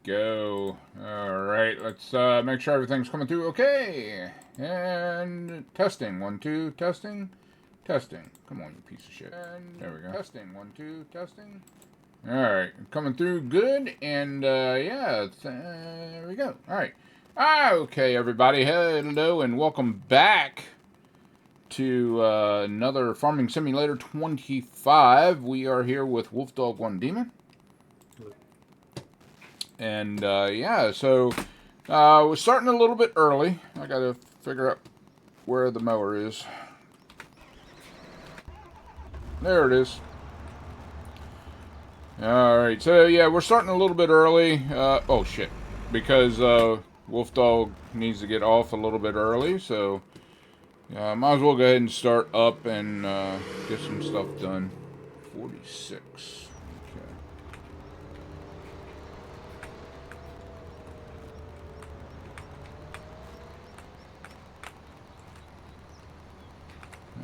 go. Alright, let's make sure everything's coming through okay. And testing. 1, 2, testing. Testing. Come on, you piece of shit. And there we go. Testing. 1, 2, testing. Alright, coming through good. And yeah, there we go. Alright. Okay, everybody. Hello and welcome back to another Farming Simulator 25. We are here with Wolfdog1dmn. And yeah, so we're starting a little bit early. I gotta figure out where the mower is. There it is. Alright, so yeah, we're starting a little bit early. Oh shit. Because Wolfdog needs to get off a little bit early, so might as well go ahead and start up and get some stuff done. 46.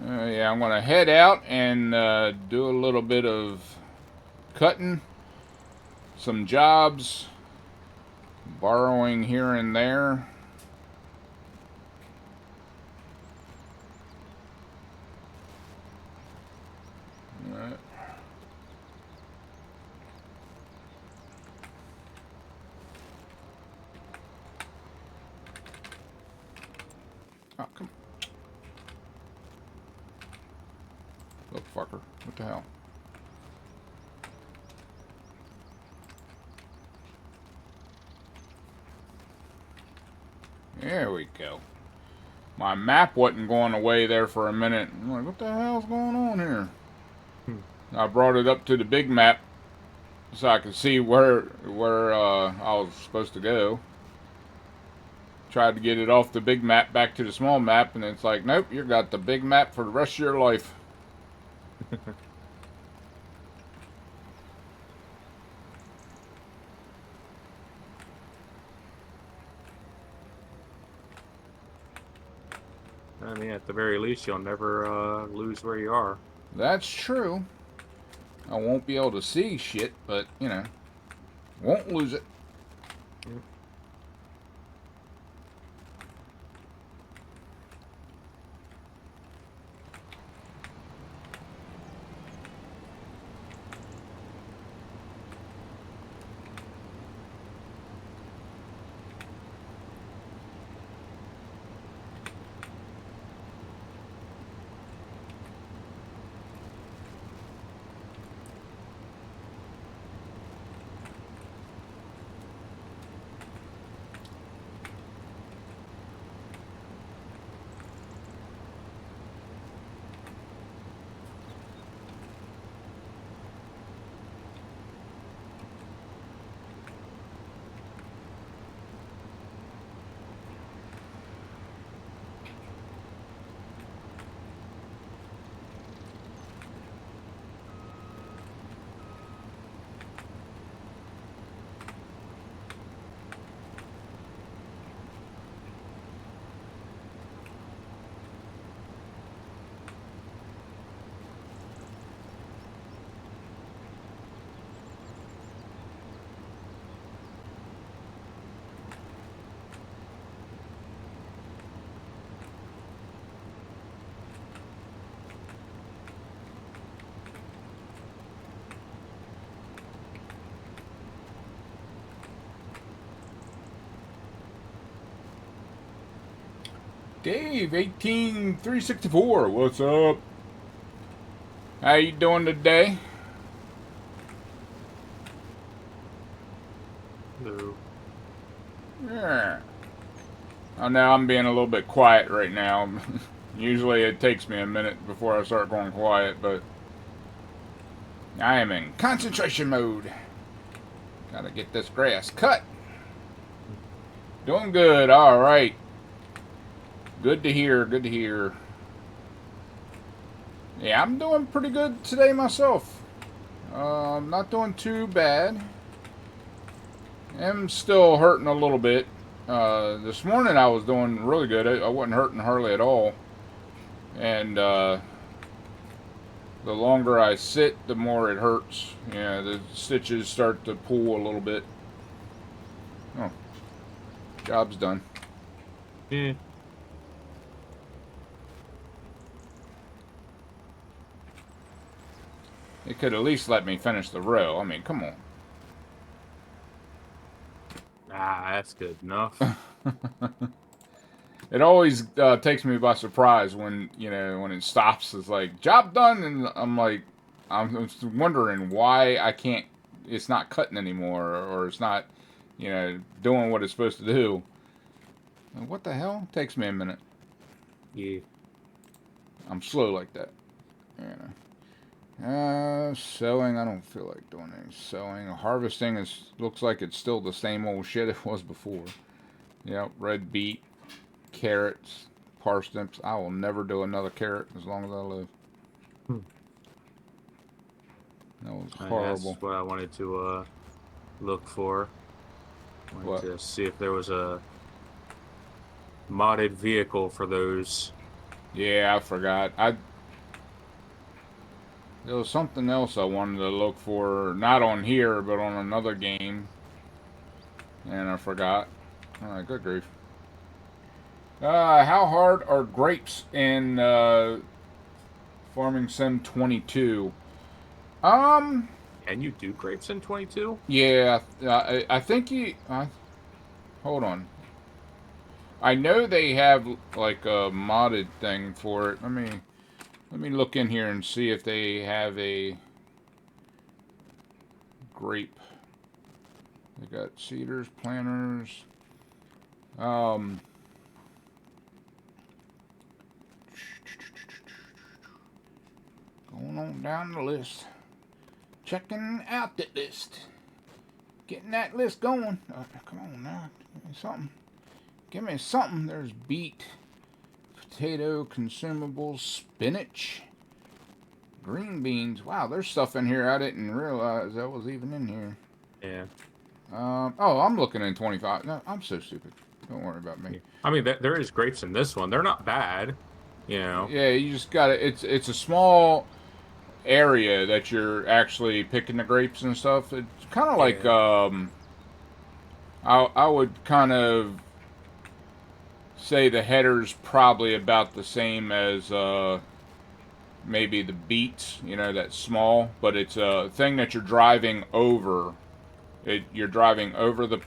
Yeah, I'm going to head out and do a little bit of cutting, some jobs, borrowing here and there. Oh, come on. Little fucker. What the hell? There we go. My map wasn't going away there for a minute. I'm like, what the hell's going on here? I brought it up to the big map so I could see where I was supposed to go. Tried to get it off the big map back to the small map, and it's like, nope, you got the big map for the rest of your life. I mean, at the very least, you'll never lose where you are. That's true. I won't be able to see shit, but, you know, won't lose it. Yep. Dave, 18364, what's up? How you doing today? No. Yeah. Oh, now I'm being a little bit quiet right now. Usually it takes me a minute before I start going quiet, but I am in concentration mode. Gotta get this grass cut. Doing good, alright. Good to hear, good to hear. Yeah, I'm doing pretty good today myself. I'm not doing too bad. I'm still hurting a little bit. This morning I was doing really good. I wasn't hurting hardly at all. And the longer I sit, the more it hurts. Yeah, the stitches start to pull a little bit. Oh, job's done. Yeah. It could at least let me finish the row. I mean, come on. Ah, that's good enough. It always takes me by surprise when, you know, when it stops. It's like, job done. And I'm like, I'm wondering why I can't, it's not cutting anymore, or it's not, you know, doing what it's supposed to do. What the hell? Takes me a minute. Yeah. I'm slow like that. You know. Sowing, I don't feel like doing any sowing. Harvesting looks like it's still the same old shit it was before. Yep, red beet, carrots, parsnips. I will never do another carrot as long as I live. Hmm. That was That's horrible. what I wanted to look for. Wanted What? to see if there was a modded vehicle for those. Yeah, I forgot. There was something else I wanted to look for, not on here, but on another game, and I forgot. Good grief. How hard are grapes in Farming Sim 22? Um, Can you do grapes in 22? yeah, I think hold on. I know they have like a modded thing for it. Let me look in here and see if they have a grape. They got cedars, planters. Um, going on down the list. Checking out the list. Getting that list going. Come on now. Give me something. Give me something. There's beet, potato, consumables, spinach, green beans. Wow, there's stuff in here I didn't realize that was even in here. Yeah. Oh, I'm looking in 25. No, I'm so stupid. Don't worry about me. Yeah. I mean, there is grapes in this one. They're not bad, you know. Yeah, you just got to It's a small area that you're actually picking the grapes and stuff. It's kind of like Yeah. I would kind of say the header's probably about the same as maybe the beets. You know, that's small, but it's a thing that you're driving over. You're driving over the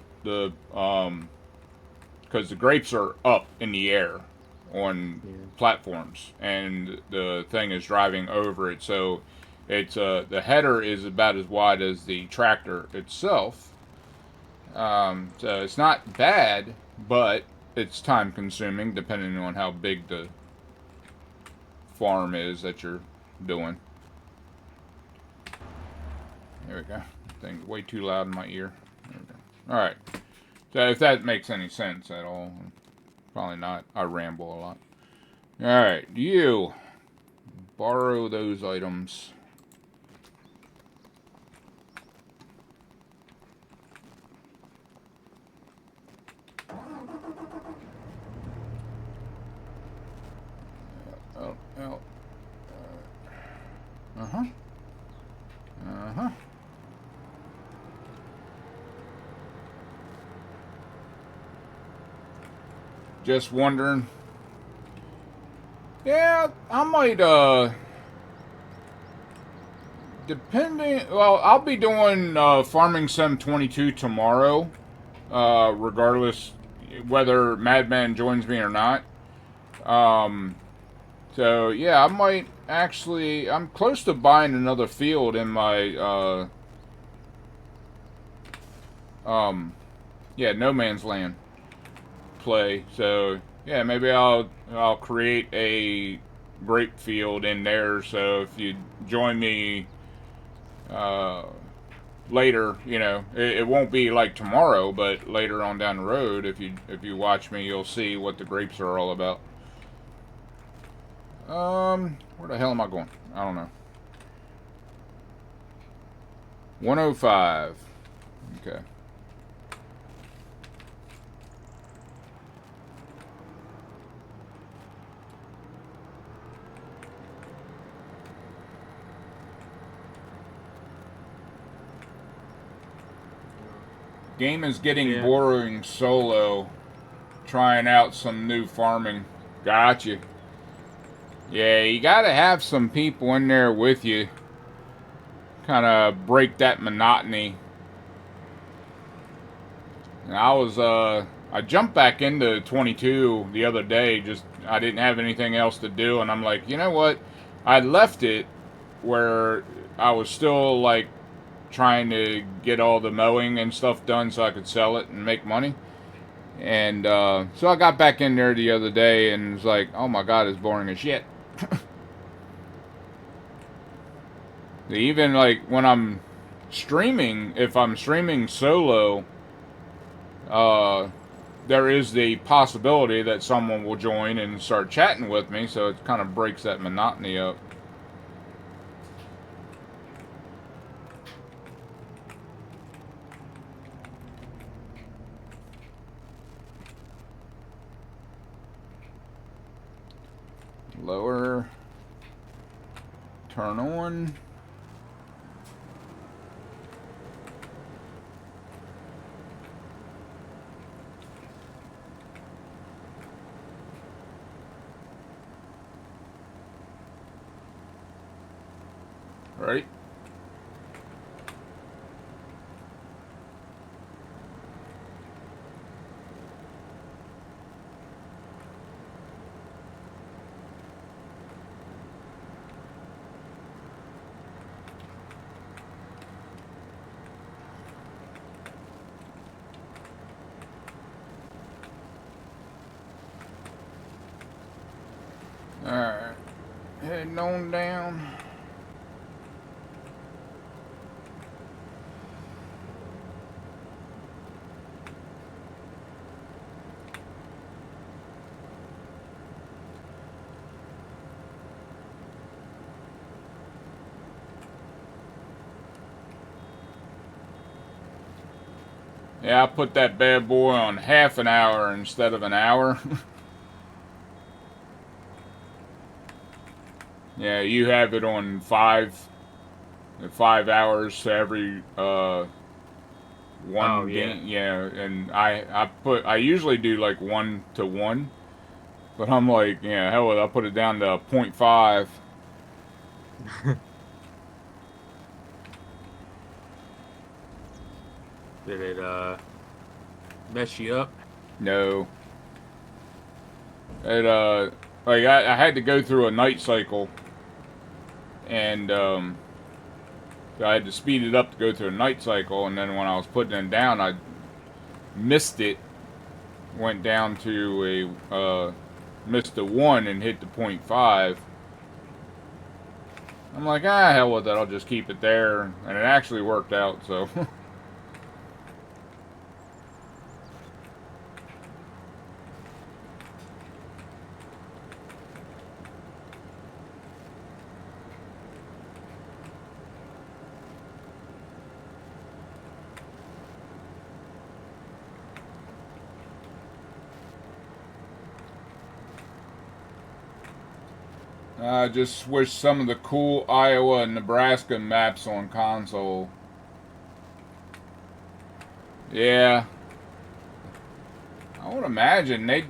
because the grapes are up in the air on Yeah. platforms, and the thing is driving over it. So it's the header is about as wide as the tractor itself. So it's not bad, but it's time consuming depending on how big the farm is that you're doing. There we go. Thing's way too loud in my ear. There we go. All right. So if that makes any sense at all, probably not. I ramble a lot. All right, you borrow those items. Oh, oh. Uh-huh. Uh-huh. Just wondering. Yeah, I might, depending, well, I'll be doing, Farming Sim 22 tomorrow, regardless whether Madman joins me or not. Um, so, yeah, I might actually, I'm close to buying another field in my, yeah, No Man's Land play. So yeah, maybe I'll create a grape field in there. So if you join me uh, later, you know, it won't be like tomorrow, but later on down the road, if you watch me, you'll see what the grapes are all about. Where the hell am I going? I don't know. 105. Okay. Game is getting Yeah. boring solo. Trying out some new farming. Gotcha. Yeah, you gotta have some people in there with you. Kind of break that monotony. And I jumped back into 22 the other day. Just, I didn't have anything else to do. And I'm like, you know what? I left it where I was still, like, trying to get all the mowing and stuff done so I could sell it and make money. And so I got back in there the other day and was like, oh my god, it's boring as shit. Even like when I'm streaming, if I'm streaming solo, there is the possibility that someone will join and start chatting with me, so it kind of breaks that monotony up. Lower, turn on. Right. Alright. Heading on down. Yeah, I put that bad boy on half an hour instead of an hour. Yeah, you have it on 5 hours to every one game. Yeah, and I usually do like 1 to 1, but I'm like, yeah, hell with it, I'll put it down to 0.5. Did it mess you up? No. It like I had to go through a night cycle, and I had to speed it up to go through a night cycle, and then when I was putting it down, I missed it, went down to a missed a 1 and hit the 0.5. I'm like, hell with it, I'll just keep it there, and it actually worked out, so. I just switched some of the cool Iowa and Nebraska maps on console. Yeah. I would imagine they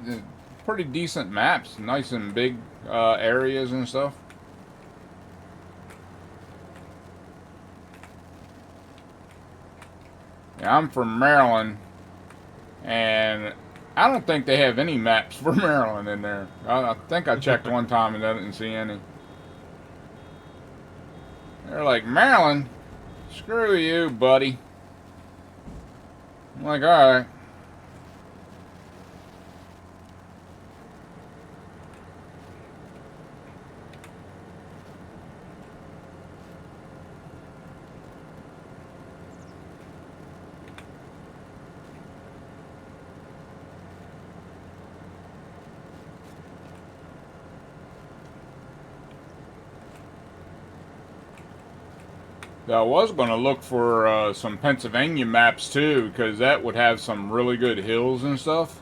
pretty decent maps, nice and big areas and stuff. Yeah, I'm from Maryland, and I don't think they have any maps for Maryland in there. I think I checked one time and I didn't see any. They're like, Maryland? Screw you, buddy. I'm like, alright. I was going to look for some Pennsylvania maps too, because that would have some really good hills and stuff.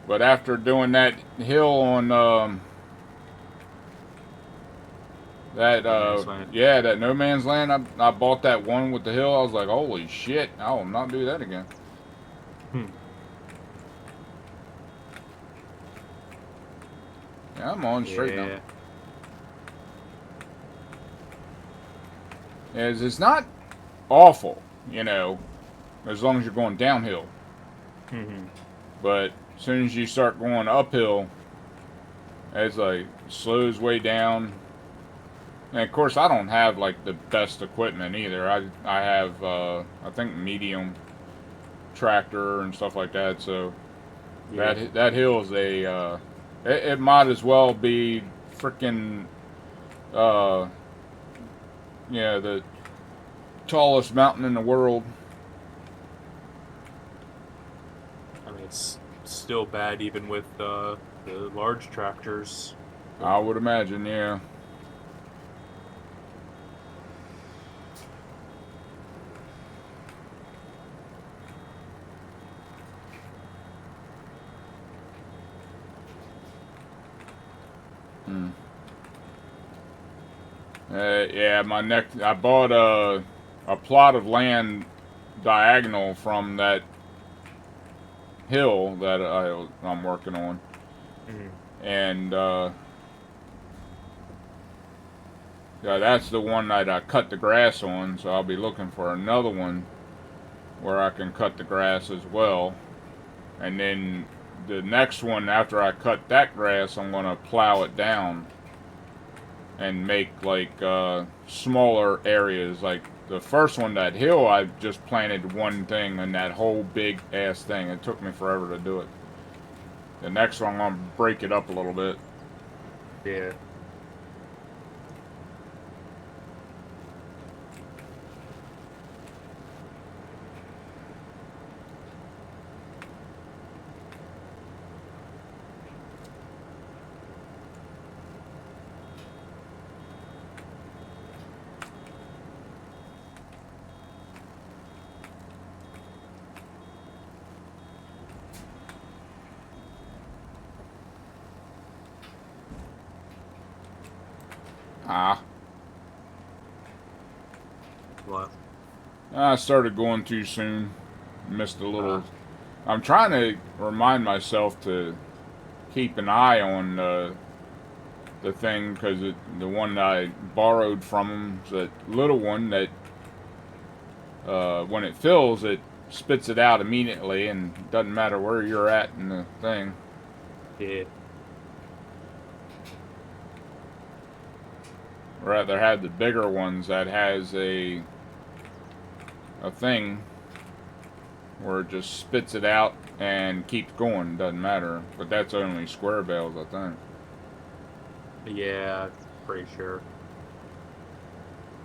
But after doing that hill on That, No Man's Land. yeah, that No Man's Land. I bought that one with the hill. I was like, holy shit, I will not do that again. Hmm. Yeah, I'm on straight now. Yeah. It's not awful, you know, as long as you're going downhill. Hmm. But as soon as you start going uphill, it's like slows way down. And of course, I don't have like the best equipment either. I have I think medium tractor and stuff like that. So Yeah. that hill is a it might as well be freaking uh, yeah, the tallest mountain in the world. I mean, it's still bad even with the large tractors. I would imagine, yeah. Hmm. Yeah, my next. I bought a plot of land diagonal from that hill that I'm working on, Hmm. and yeah, that's the one that I cut the grass on. So I'll be looking for another one where I can cut the grass as well, and then the next one after I cut that grass, I'm gonna plow it down and make like smaller areas. Like the first one, that hill, I just planted one thing in that whole big ass thing. It took me forever to do it. The next one, I'm gonna break it up a little bit. Yeah. Ah, What? I started going too soon. Missed a little. Uh, I'm trying to remind myself to keep an eye on the thing because the one I borrowed from him is that little one that when it fills, it spits it out immediately, and it doesn't matter where you're at in the thing. yeah. Rather have the bigger ones that has a thing where it just spits it out and keeps going. Doesn't matter, but that's only square bales, I think. Yeah. Pretty sure.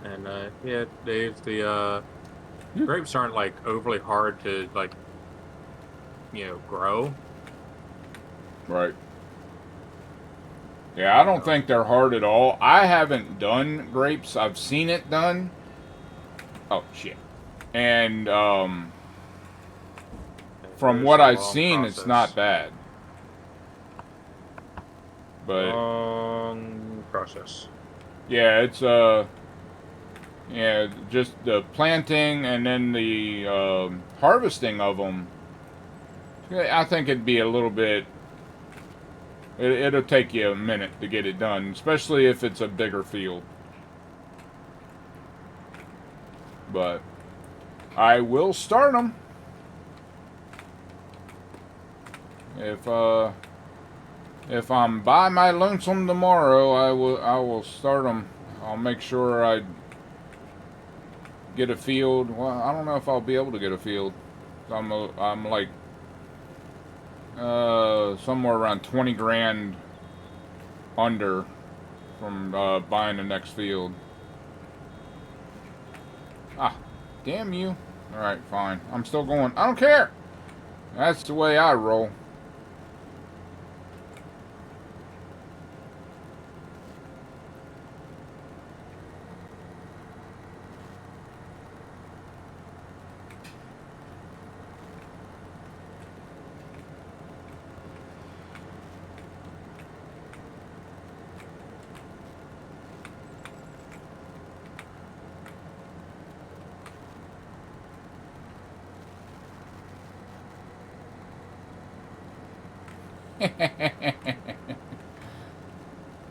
And yeah, Dave, the grapes aren't like overly hard to like grow. Right. Yeah, I don't So, think they're hard at all. I haven't done grapes. I've seen it done. Oh shit. And it from is what a I've long seen, it's not process. bad. But Long process. yeah, it's yeah, just the planting and then the harvesting of them. I think it'd be a little bit. It'll take you a minute to get it done, especially if it's a bigger field. But I will start them if I'm by my lonesome tomorrow. I will start them. I'll make sure I get a field. Well, I don't know if I'll be able to get a field. I'm like somewhere around 20 grand under from buying the next field. Ah, damn you. Alright, fine. I'm still going. I don't care. That's the way I roll.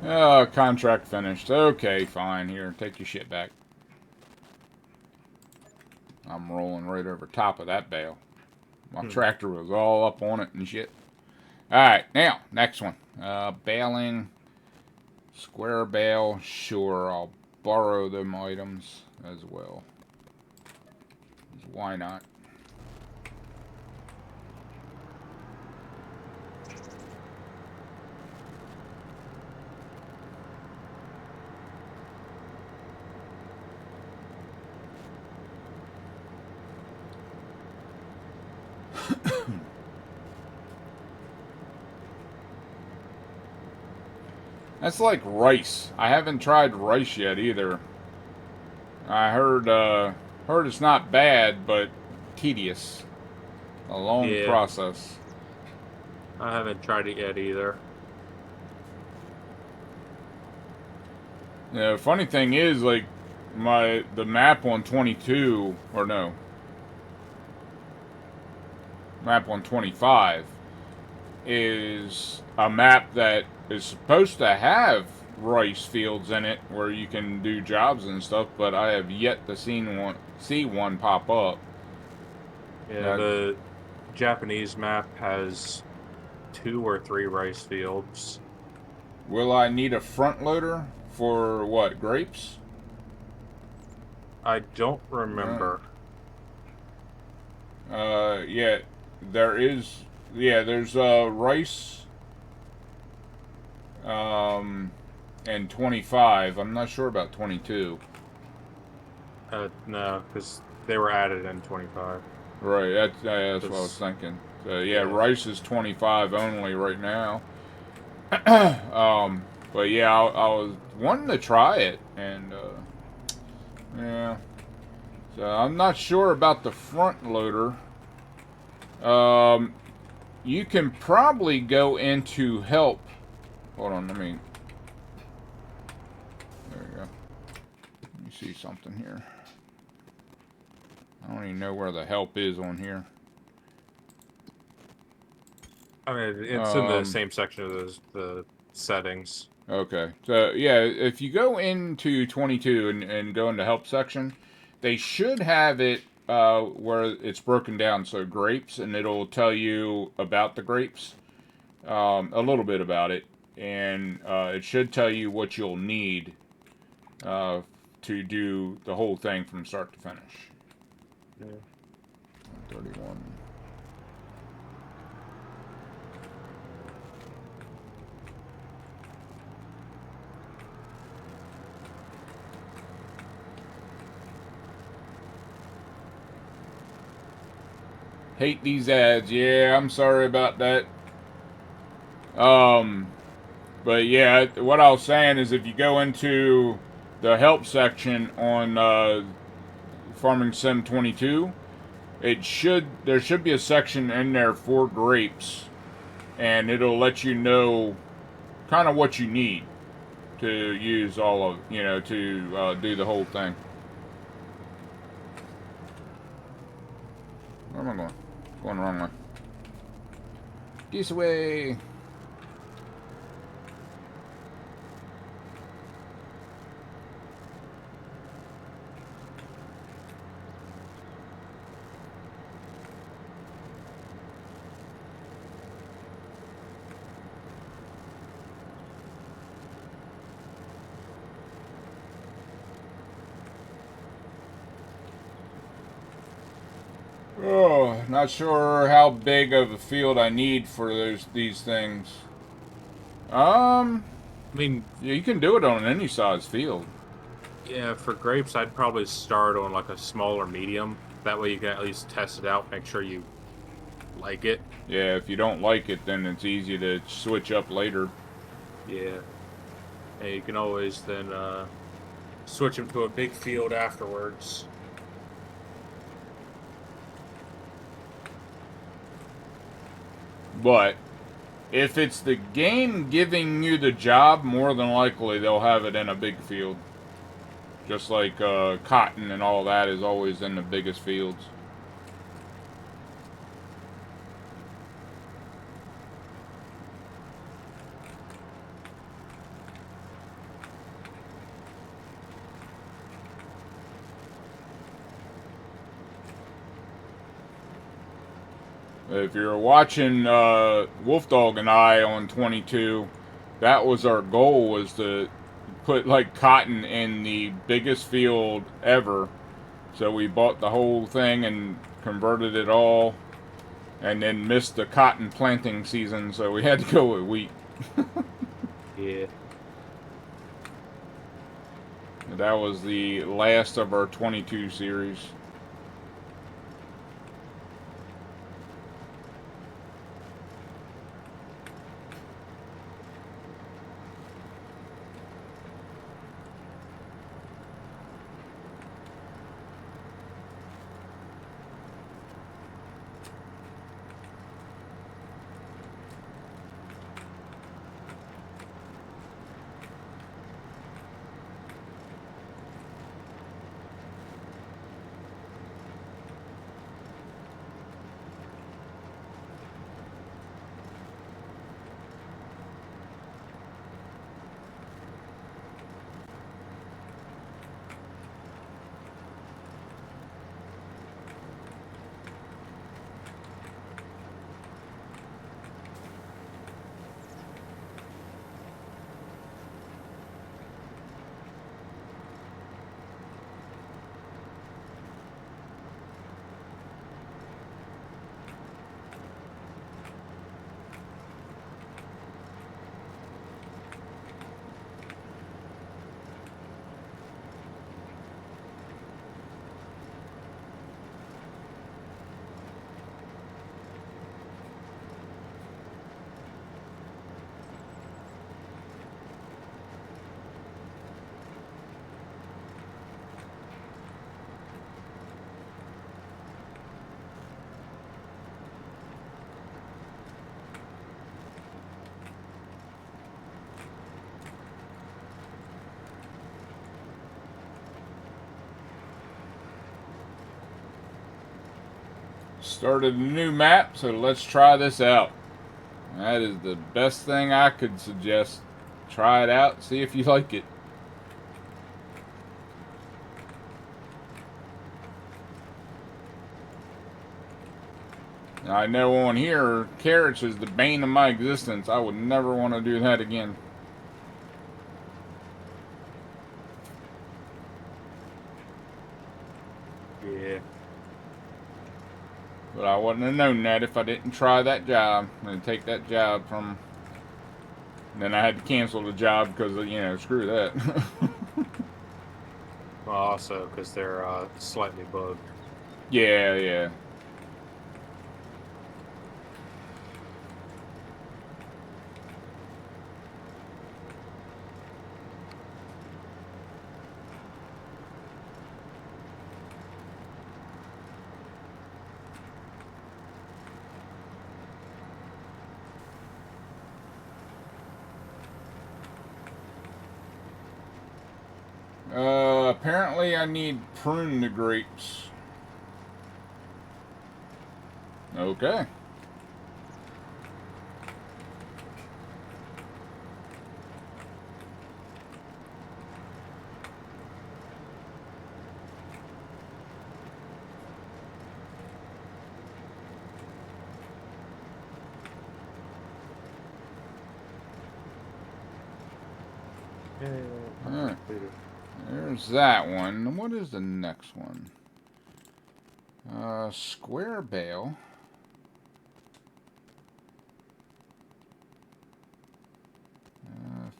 Oh, contract finished. Okay, fine. Here, take your shit back. I'm rolling right over top of that bale. My tractor was all up on it and shit. Alright, now, next one. Baling. Square bale. Sure, I'll borrow them items as well. Why not? That's like rice. I haven't tried rice yet either. I heard it's not bad, but tedious. A long process. I haven't tried it yet either. The funny thing is, like, the map on 22, or no, map on 25 is a map that is supposed to have rice fields in it where you can do jobs and stuff, but I have yet to see one pop up. Yeah, the Japanese map has 2 or 3 rice fields. Will I need a front loader for what, grapes? I don't remember. Yeah, there is. Yeah, there's rice. And 25. I'm not sure about 22. No, because they were added in 25. Right, that's what I was thinking. So, yeah, rice is 25 only right now. But yeah, I was wanting to try it, and yeah. So I'm not sure about the front loader. You can probably go into help. Hold on, let me. There we go. Let me see something here. I don't even know where the help is on here. I mean, it's in the same section of the settings. Okay. So, yeah, if you go into 22 and go into help section, they should have it where it's broken down. So, grapes, and it'll tell you about the grapes, a little bit about it. And it should tell you what you'll need to do the whole thing from start to finish. Yeah. 31. Hate these ads. Yeah, I'm sorry about that. But yeah, what I was saying is if you go into the help section on Farming Sim 22, there should be a section in there for grapes, and it'll let you know kind of what you need to use all of, to do the whole thing. Where am I going? Going the wrong way. This way. Oh, not sure how big of a field I need for these things. I mean, yeah, you can do it on any size field. Yeah, for grapes, I'd probably start on like a small or medium. That way you can at least test it out, make sure you like it. Yeah, if you don't like it, then it's easy to switch up later. Yeah. And you can always then switch them to a big field afterwards. But if it's the game giving you the job, more than likely they'll have it in a big field. Just like cotton and all that is always in the biggest fields. If you're watching Wolfdog and I on 22, that was our goal, was to put like cotton in the biggest field ever. So we bought the whole thing and converted it all, and then missed the cotton planting season, so we had to go with wheat. Yeah. That was the last of our 22 series. Started a new map, so let's try this out. That is the best thing I could suggest. Try it out, see if you like it. I know on here, carrots is the bane of my existence. I would never want to do that again. Yeah. But I wouldn't have known that if I didn't try that job and take that job from. Then I had to cancel the job because of, screw that. Well, also because they're slightly bugged. Yeah, yeah. Apparently I need prune the grapes. Okay. Alright. There's that one. What is the next one? Square bale.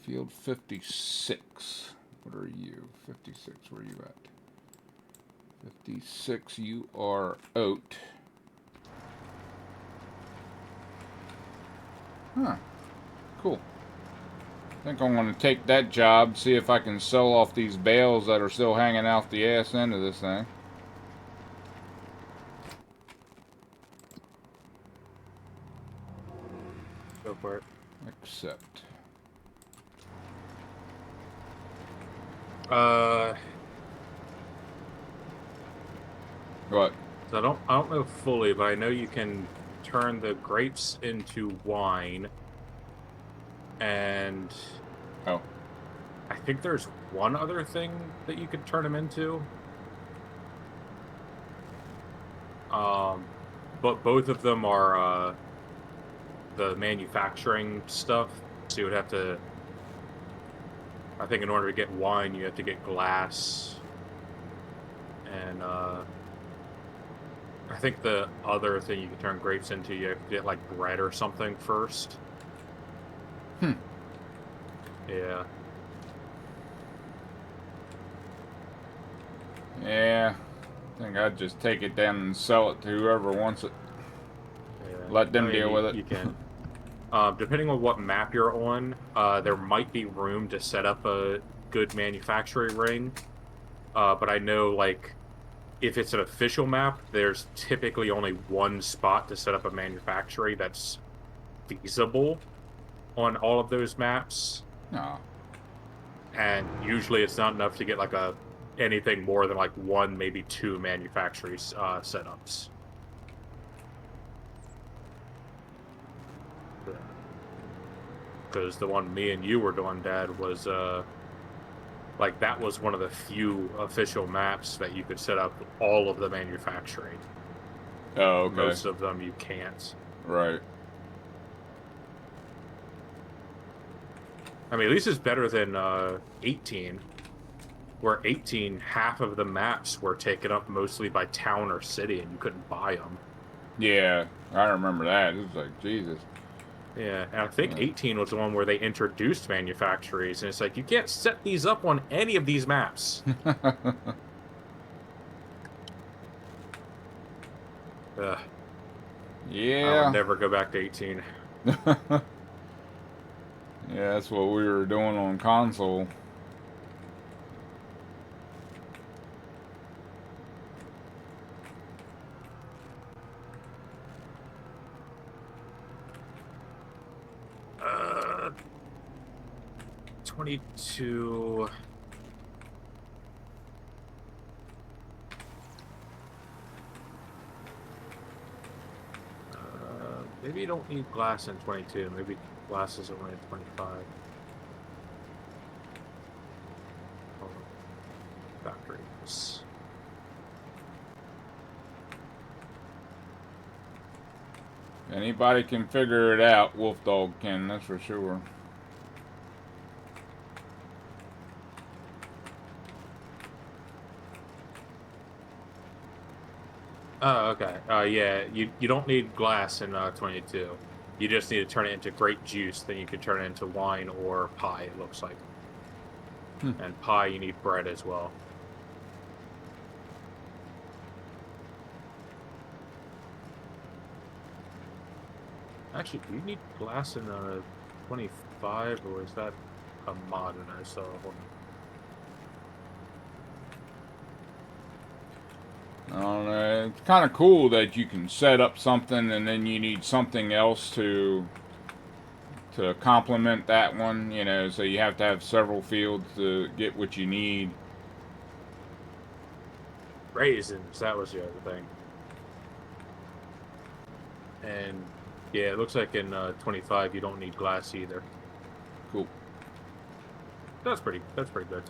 Field 56. What are you? 56, where are you at? 56, you are oat. Huh. Cool. I think I'm going to take that job, see if I can sell off these bales that are still hanging out the ass end of this thing. Go for it. Accept. What? So I don't know fully, but I know you can turn the grapes into wine. And Oh. I think there's one other thing that you could turn them into. but both of them are the manufacturing stuff. So you would have to, I think in order to get wine, you have to get glass. And I think the other thing you can turn grapes into, you have to get like bread or something first. Yeah. Yeah. I think I'd just take it down and sell it to whoever wants it. Yeah. Let them deal with it. You can. Depending on what map you're on, there might be room to set up a good manufacturing ring. But I know, like, if it's an official map, there's typically only one spot to set up a manufacturing that's feasible on all of those maps. No. And usually it's not enough to get, like, anything more than, like, one, maybe two manufacturing setups. Because the one me and you were doing, Dad, was like that was one of the few official maps that you could set up all of the manufacturing. Oh, okay. Most of them you can't. Right. I mean, at least it's better than 18, where 18, half of the maps were taken up mostly by town or city, and you couldn't buy them. Yeah, I remember that. It was like, Jesus. Yeah, and I think 18 was the one where they introduced manufactories, and it's like, you can't set these up on any of these maps. Ugh. Yeah. I would never go back to 18. Yeah, that's what we were doing on console. Uh, 22. Maybe you don't need glass in 22. Maybe glass is only in 25. Oh, factories. Anybody can figure it out. Wolfdog can, that's for sure. Oh, okay. Yeah, you don't need glass in 22. You just need to turn it into grape juice. Then you can turn it into wine or pie, it looks like. And pie, you need bread as well. Actually, do you need glass in 25, or is that a mod in there? So, hold on. I don't know. It's kind of cool that you can set up something and then you need something else to complement that one, you know, so you have to have several fields to get what you need. Raisins, that was the other thing. And yeah, it looks like in 25 you don't need glass either. Cool. That's pretty good.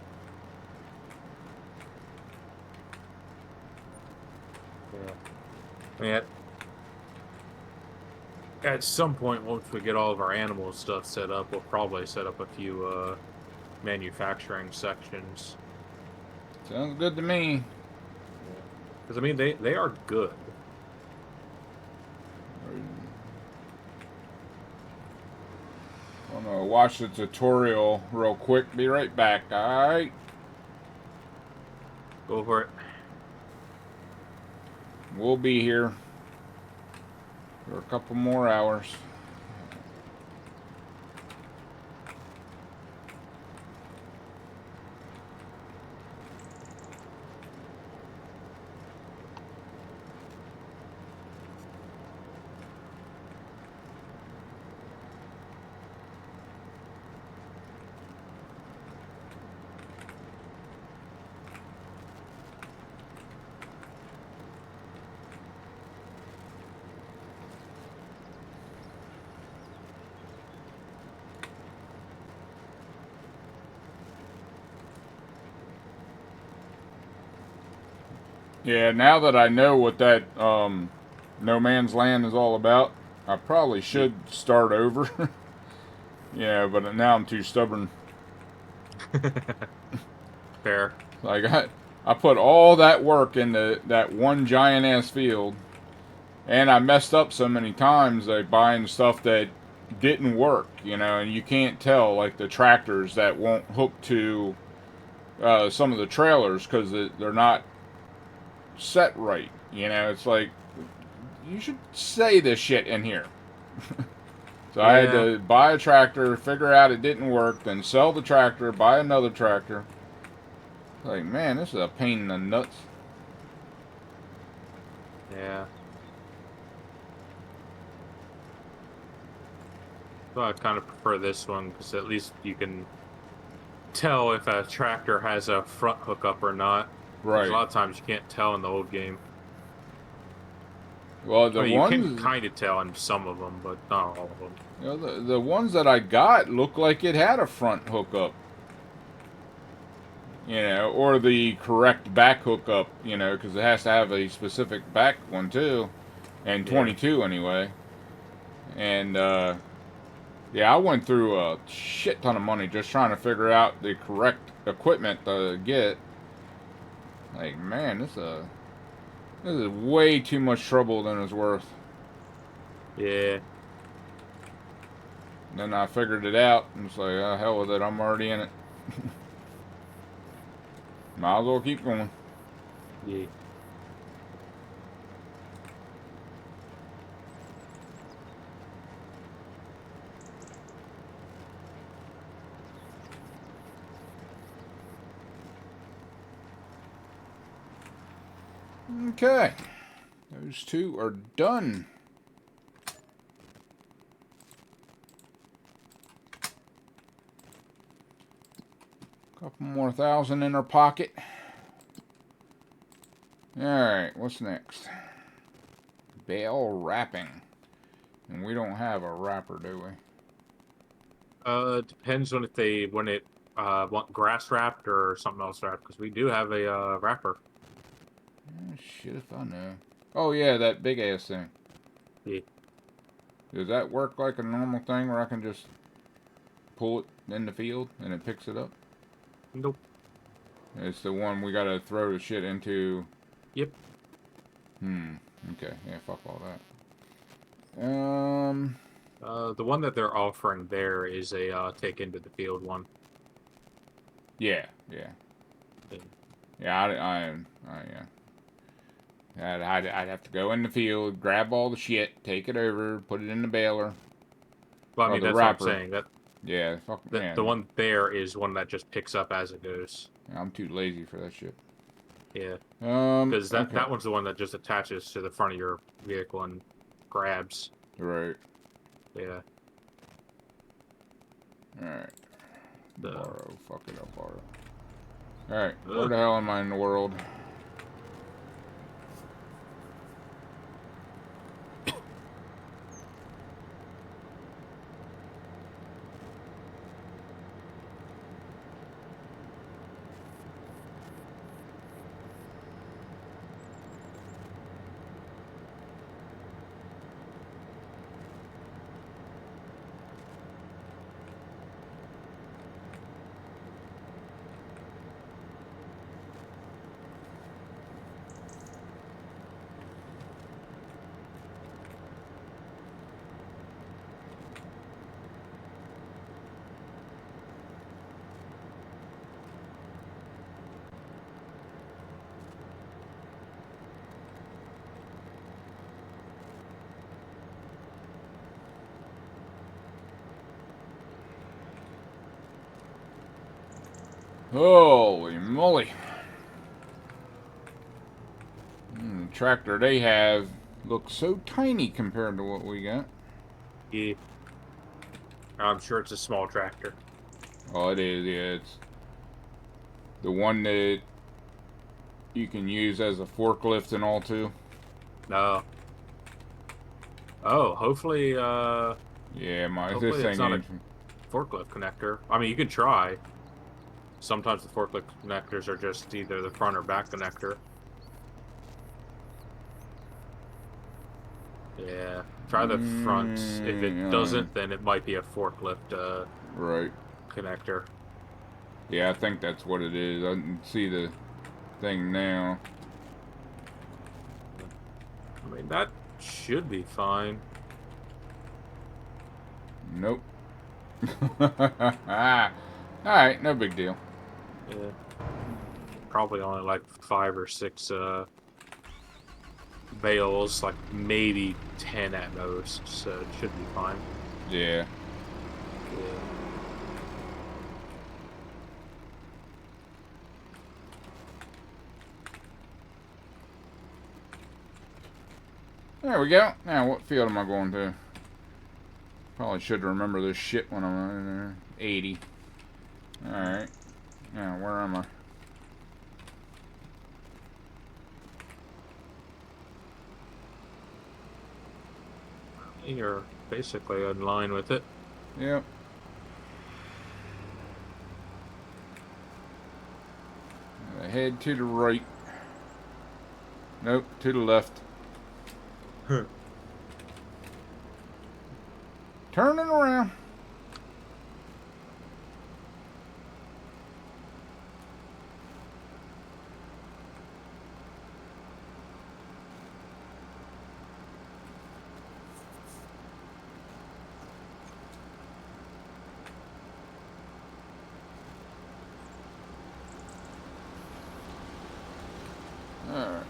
Yeah. I mean, at some point, once we get all of our animal stuff set up, we'll probably set up a few manufacturing sections. Sounds good to me. Because, I mean, they are good. I'm gonna watch the tutorial real quick. Be right back, alright? Go for it. We'll be here for a couple more hours. Yeah, now that I know what that No Man's Land is all about. I probably should start over. Yeah, but now I'm too stubborn. Fair. Like I put all that work into that one giant ass field, and I messed up so many times like buying stuff that didn't work, and you can't tell like the tractors that won't hook to some of the trailers because they're not set right. It's like you should say this shit in here. So I had to buy a tractor, figure out it didn't work, then sell the tractor, buy another tractor. Like, man, this is a pain in the nuts. Yeah. So I kind of prefer this one because at least you can tell if a tractor has a front hookup or not. Right. A lot of times you can't tell in the old game. Well, the You can ones kind of tell in some of them, but not all of them. the ones that I got looked like it had a front hookup. Or the correct back hookup, because it has to have a specific back one too, and 22 anyway. And yeah, I went through a shit ton of money just trying to figure out the correct equipment to get. Like, man, this is way too much trouble than it's worth. Yeah. Then I figured it out, and it's like, oh, hell with it, I'm already in it. Might as well keep going. Yeah. Okay. Those two are done. Couple more thousand in our pocket. Alright, what's next? Bale wrapping. And we don't have a wrapper, do we? Depends on if they want grass wrapped or something else wrapped, because we do have a wrapper. Shit if I know. Oh yeah, that big ass thing. Yeah. Does that work like a normal thing where I can just pull it in the field and it picks it up? Nope. It's the one we gotta throw the shit into. Yep. Okay. Yeah, fuck all that. The one that they're offering there is a take into the field one. Yeah. Yeah, I'd have to go in the field, grab all the shit, take it over, put it in the baler. Well, I mean, that's wrapper. What I'm saying. Yeah, fuck man. The one there is one that just picks up as it goes. I'm too lazy for that shit. Yeah. Because that one's the one that just attaches to the front of your vehicle and grabs. Right. Yeah. Alright. Borrow. Fuck it, I'll borrow. Alright, where the hell am I in the world? Holy moly. The tractor they have looks so tiny compared to what we got. Yeah. I'm sure it's a small tractor. Oh, it is, yeah. It's the one that you can use as a forklift and all, too. No. Oh, hopefully, yeah, this thing it's not a forklift connector. I mean, you can try. Sometimes the forklift connectors are just either the front or back connector. Yeah. Try the front. If it doesn't, then it might be a forklift right. connector. Yeah, I think that's what it is. I can see the thing now. I mean, that should be fine. Nope. Alright, no big deal. Yeah. Probably only like 5 or 6 bales, like maybe 10 at most, so it should be fine. Yeah. Yeah. There we go. Now, what field am I going to? Probably should remember this shit when I'm in there. 80. Alright. Now, where am I? You're basically in line with it. Yep. Head to the right. Nope, to the left. Turning around. Alright.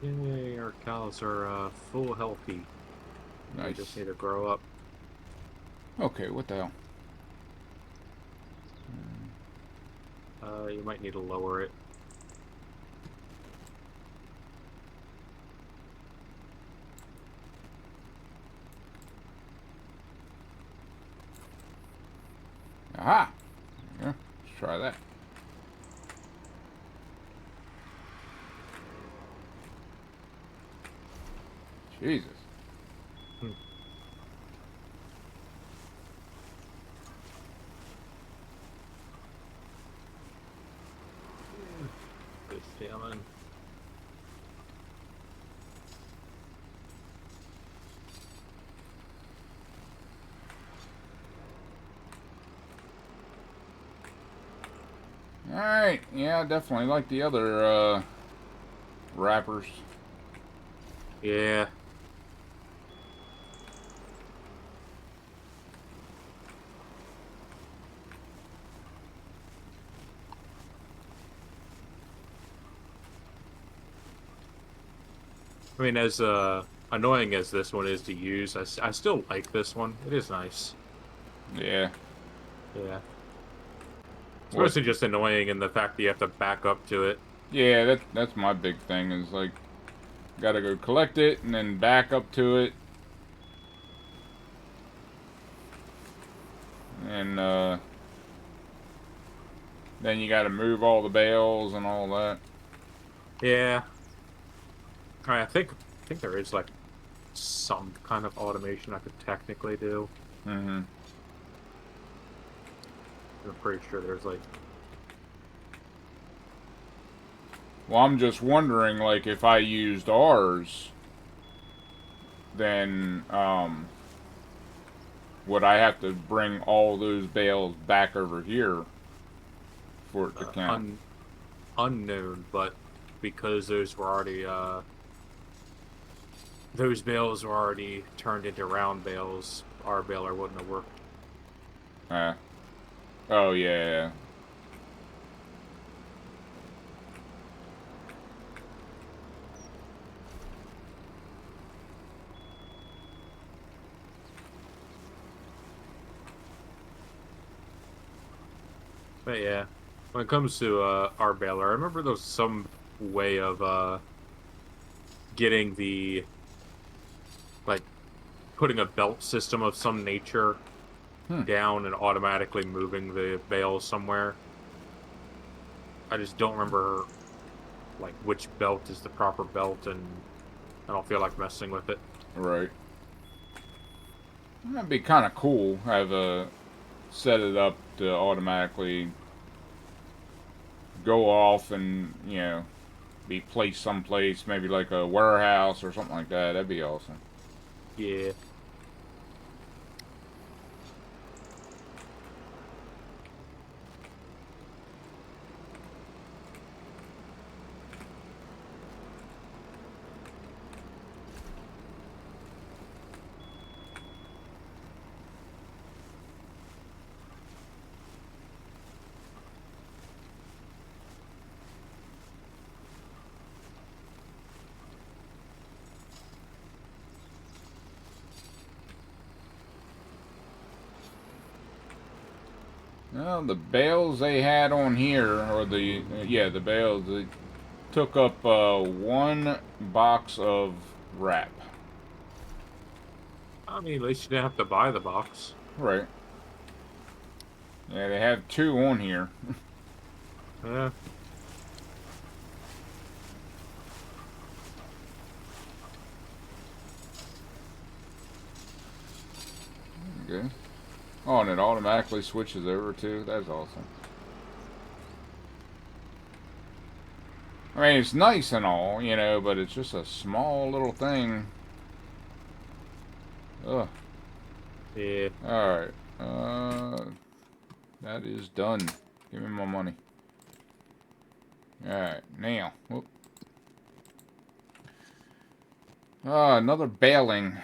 Yay, our cows are full healthy. They Nice. just need to grow up. Okay, what the hell? You might need to lower it. Aha! Yeah, let's try that. Jesus. Hmm. Good feeling. Alright, yeah, definitely like the other wrappers. Yeah. I mean, as annoying as this one is to use, I still like this one. It is nice. Yeah. Yeah. It's What? mostly just annoying in the fact that you have to back up to it. Yeah, that's my big thing is like, gotta go collect it and then back up to it. And then you gotta move all the bales and all that. Yeah. I think there is like some kind of automation I could technically do. Mm-hmm. I'm pretty sure there's like Well, I'm just wondering, like, if I used ours, then, would I have to bring all those bales back over here for it to count? Unknown, but because those bales were already turned into round bales, our baler wouldn't have worked. Oh yeah. But yeah, when it comes to our baler, I remember there was some way of getting the like putting a belt system of some nature down and automatically moving the bales somewhere. I just don't remember like which belt is the proper belt, and I don't feel like messing with it. Right. That'd be kind of cool. Have set it up to automatically go off and be placed someplace, maybe like a warehouse or something like that. That'd be awesome. Yeah. Well, the bales they had on here, or the bales, they took up one box of wrap. I mean, at least you didn't have to buy the box. Right. Yeah, they have two on here. Yeah. Okay. Oh, and it automatically switches over too. That's awesome. I mean, it's nice and all, but it's just a small little thing. Ugh. Yeah. Alright. That is done. Give me my money. Alright, now. Whoop. Another baling.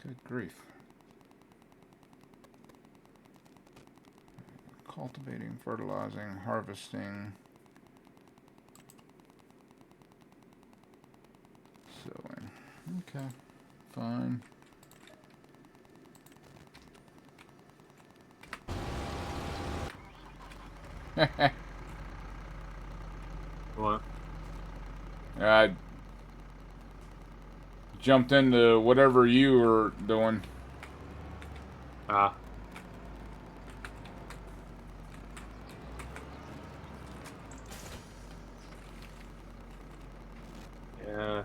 Good grief. Cultivating, fertilizing, harvesting. Sowing. Okay. Fine. What? I jumped into whatever you were doing. Ah. Yeah.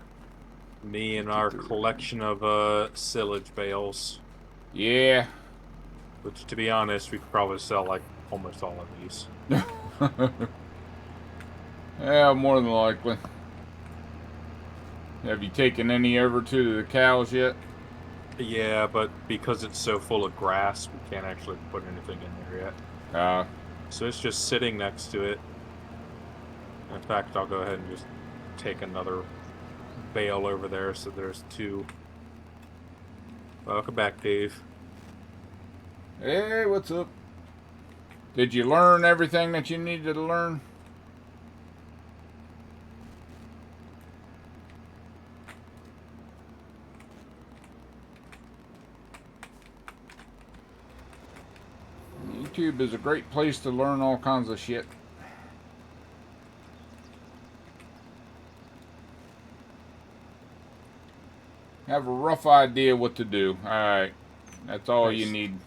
Me and our collection of silage bales. Yeah. Which, to be honest, we could probably sell like almost all of these. Yeah, more than likely. Have you taken any over to the cows yet? Yeah, but because it's so full of grass, we can't actually put anything in there yet. So it's just sitting next to it. In fact, I'll go ahead and just take another bale over there, so there's two. Welcome back, Dave. Hey, what's up? Did you learn everything that you needed to learn? YouTube is a great place to learn all kinds of shit. Have a rough idea what to do. Alright. That's all you Nice. need.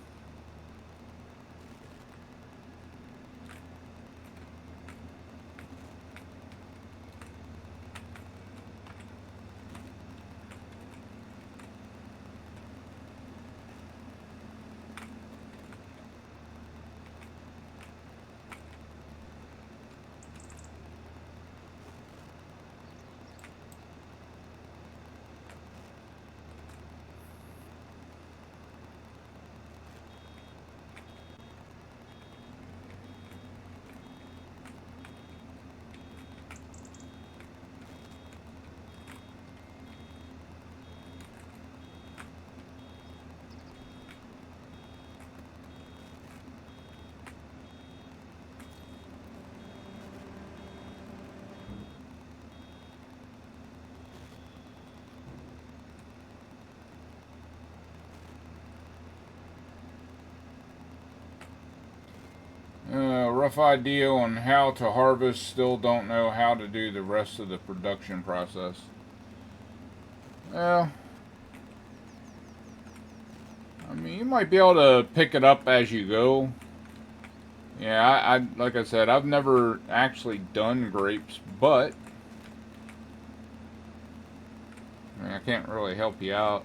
Rough idea on how to harvest. Still don't know how to do the rest of the production process. Well, I mean, you might be able to pick it up as you go. Yeah, I like I said, I've never actually done grapes, but I mean, I can't really help you out.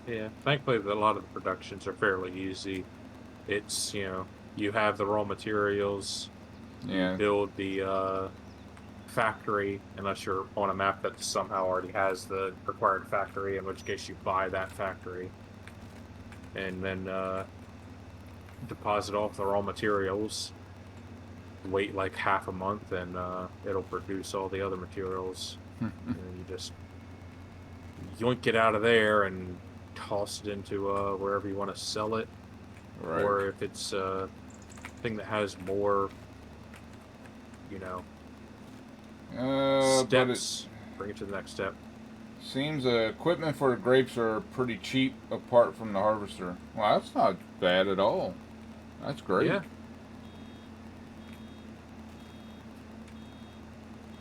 Yeah, thankfully a lot of the productions are fairly easy. It's, you know, you have the raw materials, you Yeah. build the factory, unless you're on a map that somehow already has the required factory, in which case you buy that factory. And then deposit off the raw materials, wait like half a month, and it'll produce all the other materials. And you just yoink it out of there and toss it into wherever you want to sell it. Right. Or if it's a thing that has more, you know, But it steps, bring it to the next step. seems equipment for the grapes are pretty cheap apart from the harvester. Well, that's not bad at all. That's great. Yeah.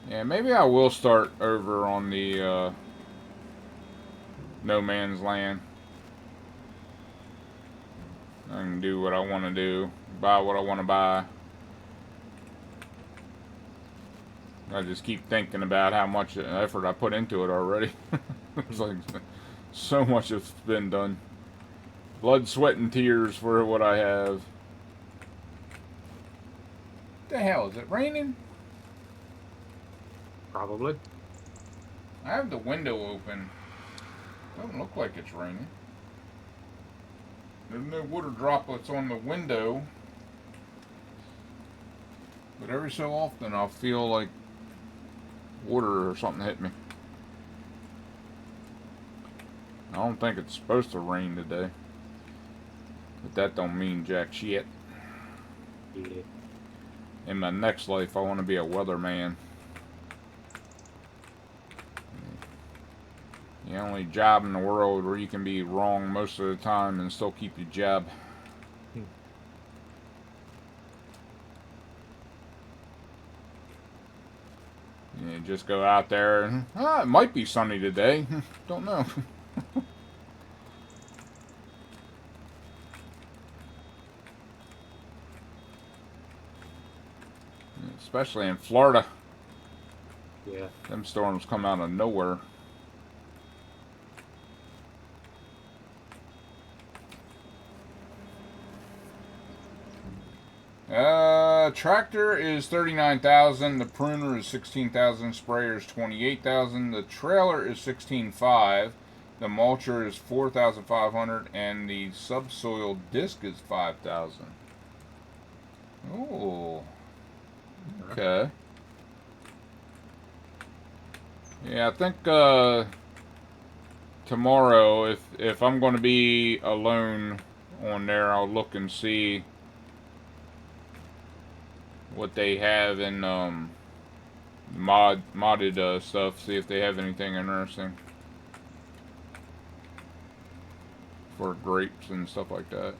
Yeah, maybe I will start over on the No Man's Land. I can do what I want to do, buy what I want to buy. I just keep thinking about how much effort I put into it already. It's like so much has been done. Blood, sweat, and tears for what I have. What the hell, is it raining? Probably. I have the window open. Doesn't look like it's raining. There's no water droplets on the window. But every so often I'll feel like water or something hit me. I don't think it's supposed to rain today. But that don't mean jack shit. Yeah. In my next life, I want to be a weatherman. The only job in the world where you can be wrong most of the time and still keep your job. You just go out there and, it might be sunny today. Don't know. Especially in Florida. Yeah. Them storms come out of nowhere. Tractor is 39,000. The pruner is 16,000. Sprayer is 28,000. The trailer is 16,500. The mulcher is 4,500, and the subsoil disc is 5,000. Oh, okay. Yeah, I think tomorrow, if I'm going to be alone on there, I'll look and see what they have in modded stuff. See if they have anything interesting for grapes and stuff like that.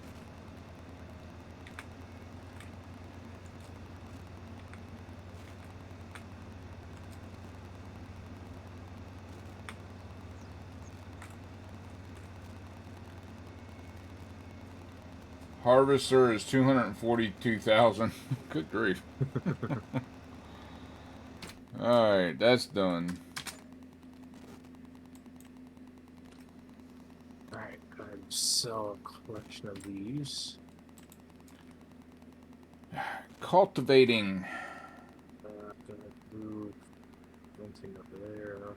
Harvester is 242,000. Good grief. Alright, that's done. Alright, I'd sell a collection of these. Cultivating. Gonna move one thing over there.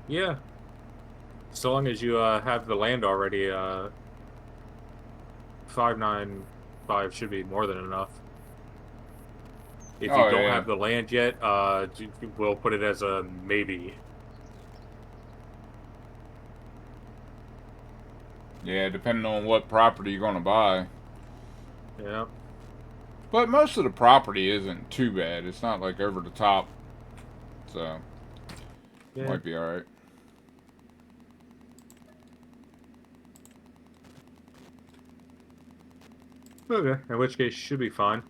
Yeah. So long as you have the land already, 595 should be more than enough. If you Oh, don't yeah. have the land yet, we'll put it as a maybe. Yeah, depending on what property you're going to buy. Yeah. But most of the property isn't too bad. It's not like over the top. So, Yeah. might be alright. Okay. In which case, should be fine.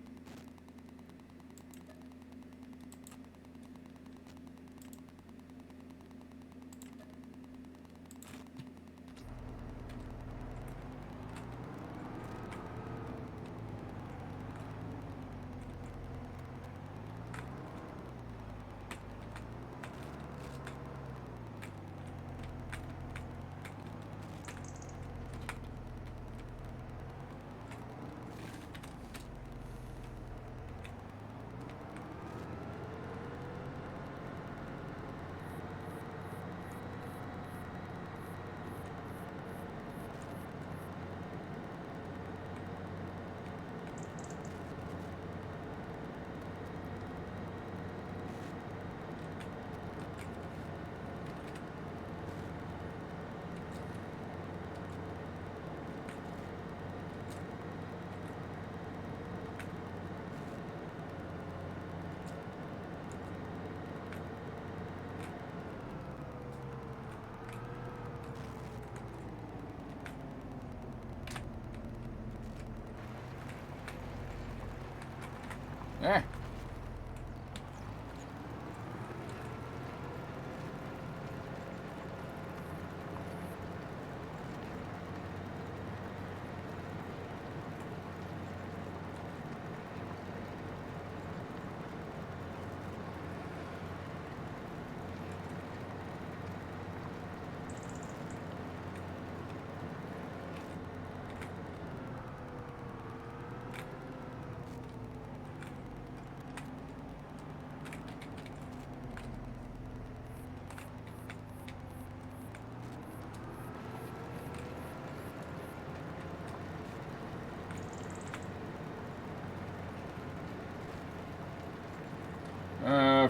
Eh.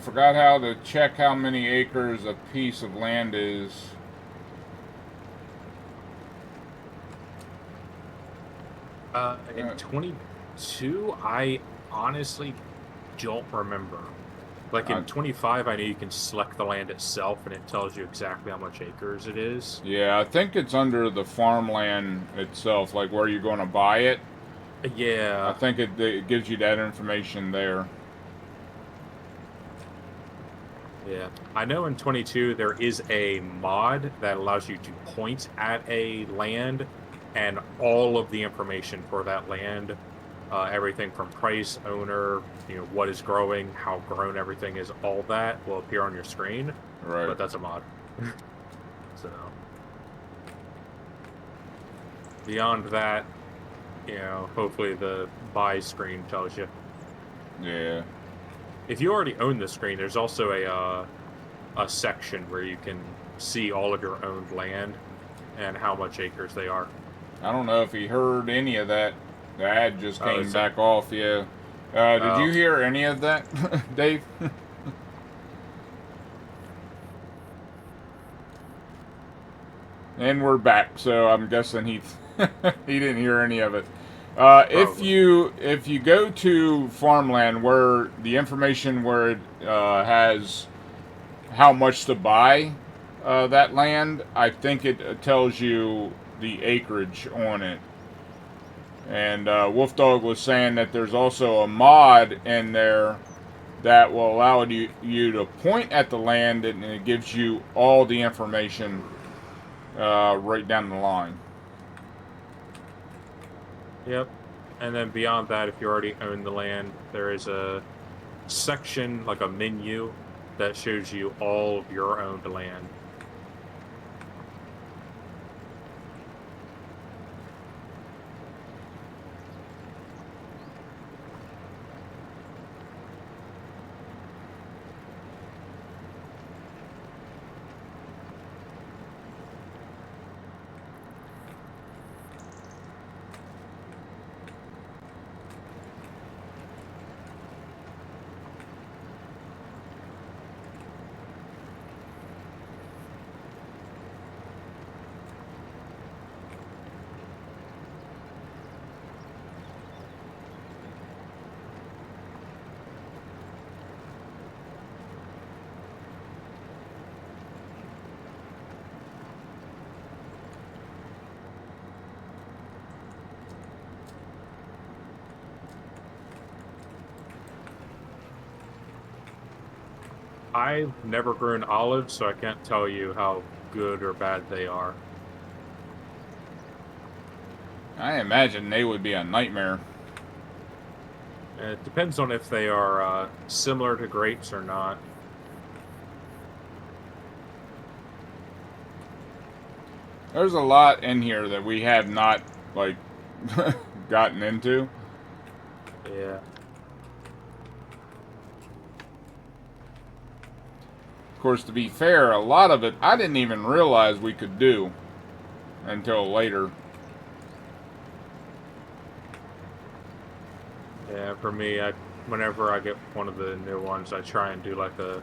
Forgot how to check how many acres a piece of land is. In 22, I honestly don't remember. Like in 25, I know you can select the land itself, and it tells you exactly how much acres it is. Yeah, I think it's under the farmland itself, like where you're going to buy it. I Yeah. think it gives you that information there. Yeah. I know in 22 there is a mod that allows you to point at a land and all of the information for that land, everything from price, owner, what is growing, how grown everything is, all that will appear on your screen. Right. But that's a mod. So beyond that, hopefully the buy screen tells you. Yeah. If you already own the screen, there's also a section where you can see all of your owned land and how much acres they are. I don't know if he heard any of that. The ad just came is back off, yeah. Did you Oh. hear any of that, Dave? And we're back, so I'm guessing he he didn't hear any of it. If you go to farmland where the information where it has how much to buy that land, I think it tells you the acreage on it. And Wolfdog was saying that there's also a mod in there that will allow you to point at the land and it gives you all the information right down the line. Yep. And then beyond that, if you already own the land, there is a section, like a menu, that shows you all of your owned land. I've never grown olives, so I can't tell you how good or bad they are. I imagine they would be a nightmare. It depends on if they are similar to grapes or not. There's a lot in here that we have not, like, gotten into. Yeah. Of course, to be fair, a lot of it I didn't even realize we could do until later. Yeah, for me, whenever I get one of the new ones, I try and do like a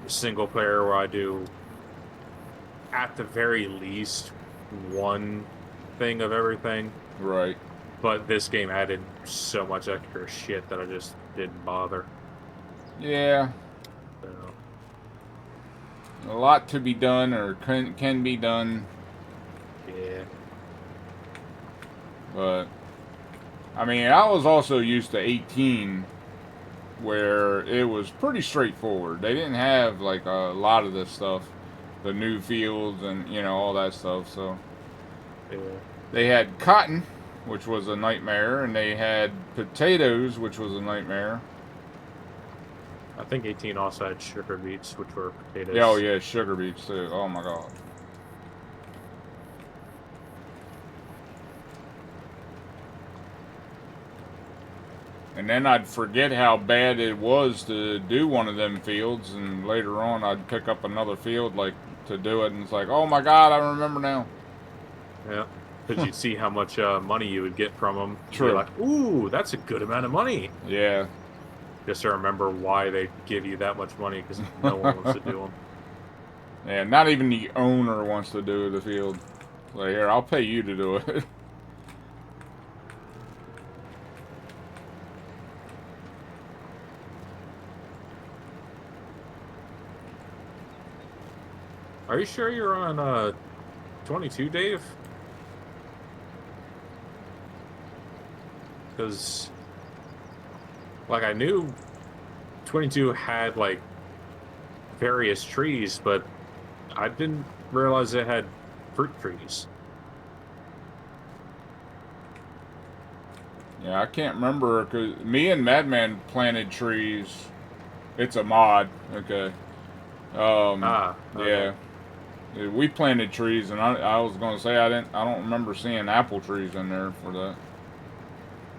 single player where I do, at the very least, one thing of everything. Right. But this game added so much extra shit that I just didn't bother. Yeah. So, A lot to be done, or can be done. yeah. But, I mean, I was also used to 18, where it was pretty straightforward. They didn't have, like, a lot of this stuff. The new fields and, you know, all that stuff, so. Yeah. They had cotton, which was a nightmare, and they had potatoes, which was a nightmare. I think 18 also had sugar beets, which were potatoes. Yeah, oh yeah, sugar beets too. Oh my god. And then I'd forget how bad it was to do one of them fields, and later on I'd pick up another field like to do it, and it's like, oh my god, I remember now. Yeah. Because you'd see how much money you would get from them. True. You're like, ooh, that's a good amount of money. Yeah. Just to remember why they give you that much money, because no one wants to do them. Yeah, not even the owner wants to do the field. Like, here, I'll pay you to do it. Are you sure you're on 22, Dave? Because, like, I knew 22 had, like, various trees, but I didn't realize it had fruit trees. Yeah, I can't remember, because me and Madman planted trees. It's a mod, okay. Okay. Yeah. We planted trees, and I was gonna say I don't remember seeing apple trees in there for that.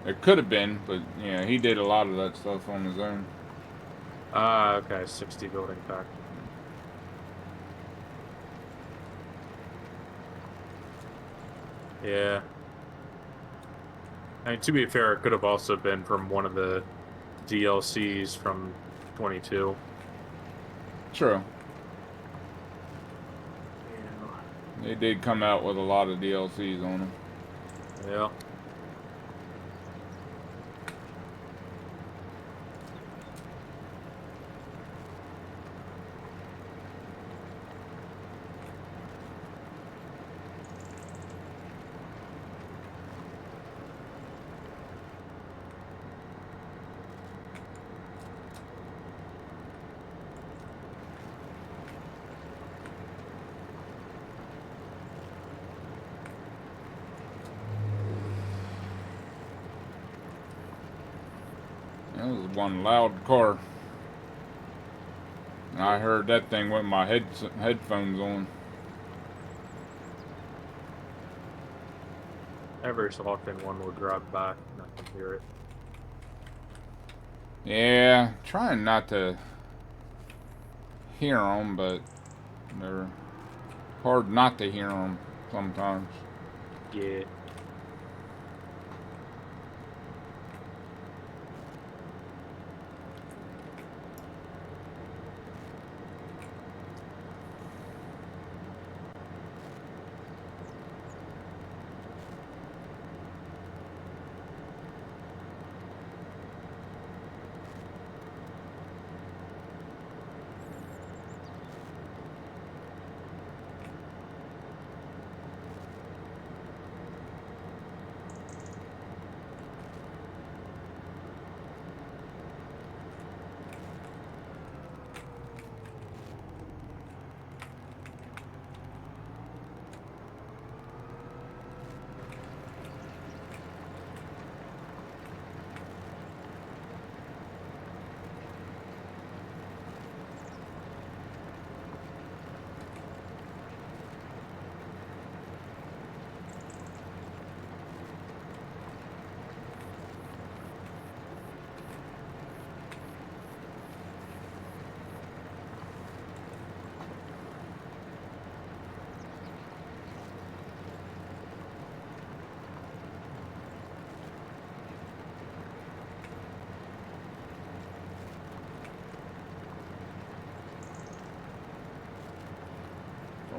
It could have been, but yeah, he did a lot of that stuff on his own. Okay, 60 building pack. Yeah. I mean, to be fair, it could have also been from one of the DLCs from 22. True. Yeah. They did come out with a lot of DLCs on them. Yeah. That was one loud car. I heard that thing with my headphones on. Every so often one will drive by and I can hear it. Yeah, trying not to hear them, but they're hard not to hear them sometimes. Yeah.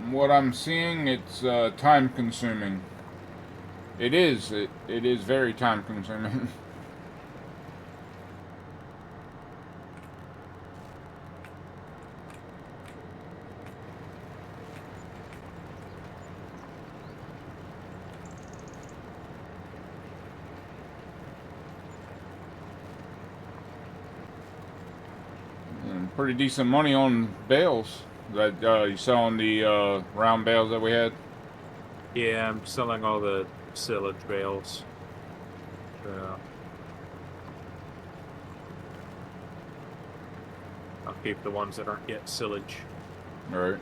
From what I'm seeing, it's time consuming. It is. It is very time consuming. And pretty decent money on bales that you selling the round bales that we had. Yeah, I'm selling all the silage bales. So I'll keep the ones that aren't yet silage. All right.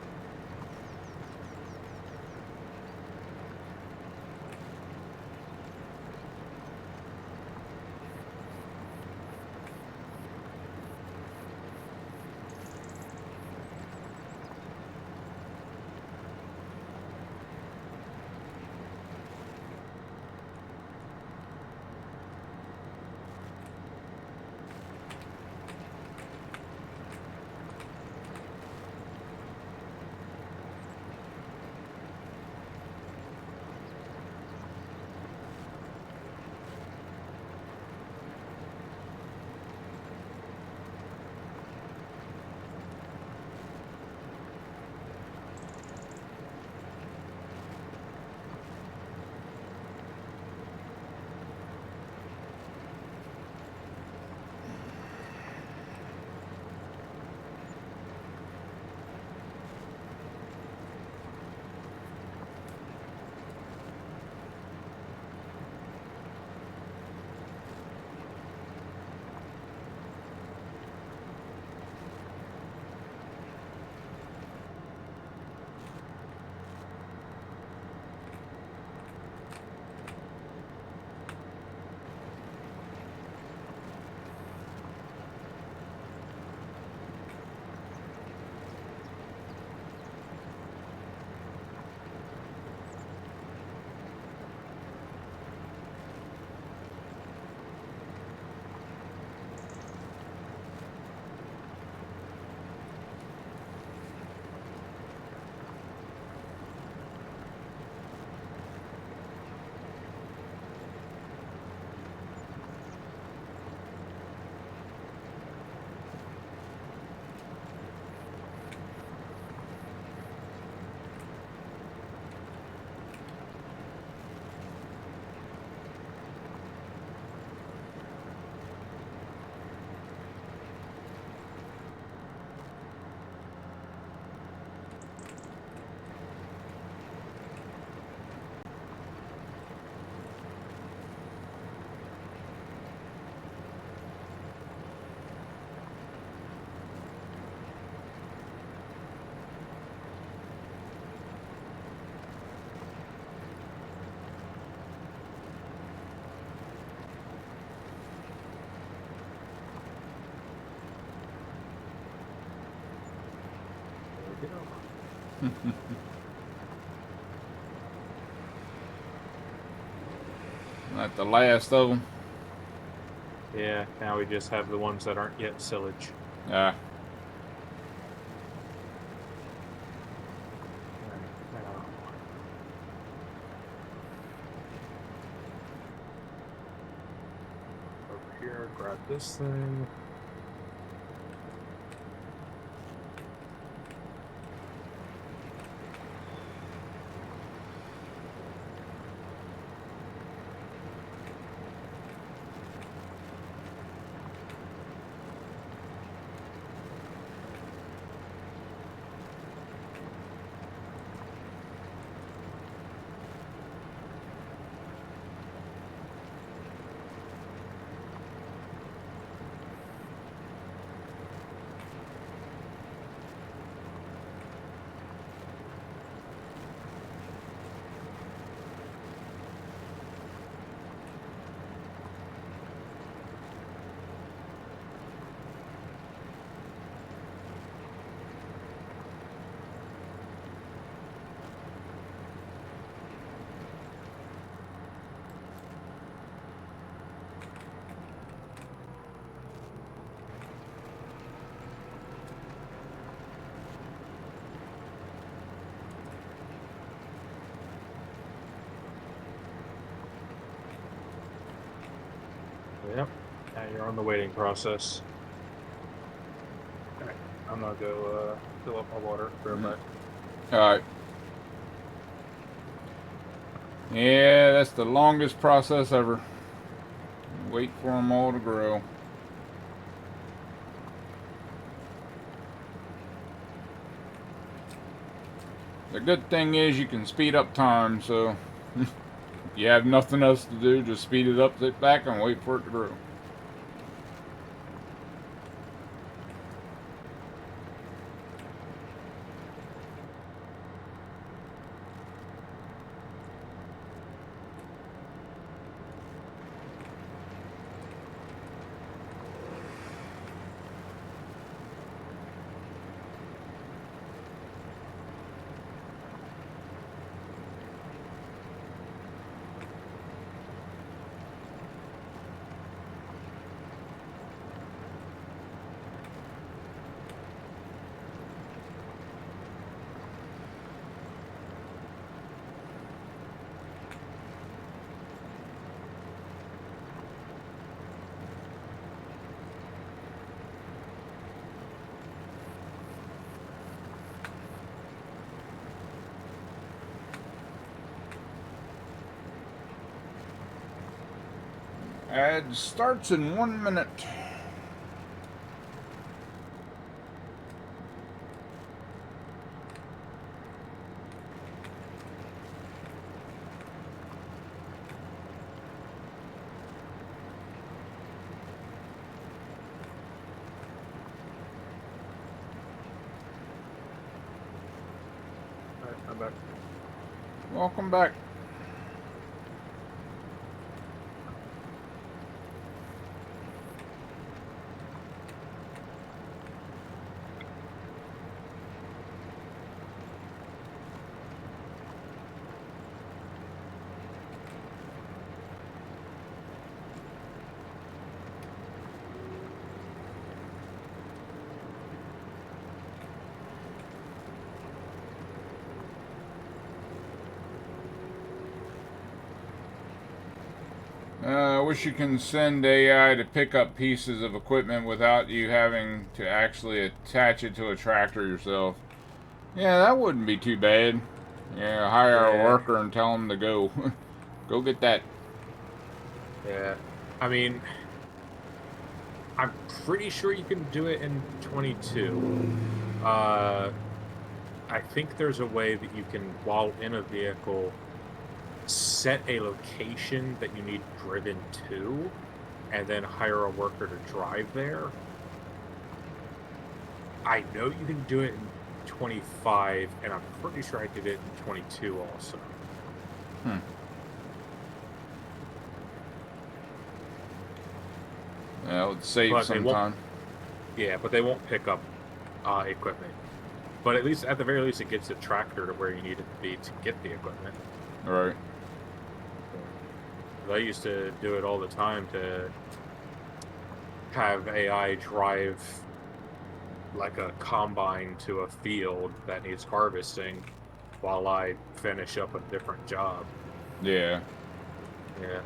Not the last of them. Yeah, now we just have the ones that aren't yet silage. Yeah. Over here, grab this thing. Yep. Now you're on the waiting process. Alright, I'm gonna go fill up my water real quick. Alright. Yeah, that's the longest process ever. Wait for them all to grow. The good thing is you can speed up time, so if you have nothing else to do, just speed it up, sit back, and wait for it to grow. Ad starts in 1 minute. Alright, I'm back. Welcome back. I wish you can send AI to pick up pieces of equipment without you having to actually attach it to a tractor yourself. Yeah, that wouldn't be too bad. Yeah, hire a worker and tell them to go. Go get that. Yeah. I mean, I'm pretty sure you can do it in 22. I think there's a way that you can, while in a vehicle, set a location that you need driven to, and then hire a worker to drive there. I know you can do it in 25, and I'm pretty sure I did it in 22 also. Yeah, it would save some time. Yeah, but they won't pick up equipment. But at least, at the very least, it gets the tractor to where you need it to be to get the equipment. Right. I used to do it all the time to have AI drive like a combine to a field that needs harvesting while I finish up a different job. Yeah. Yeah.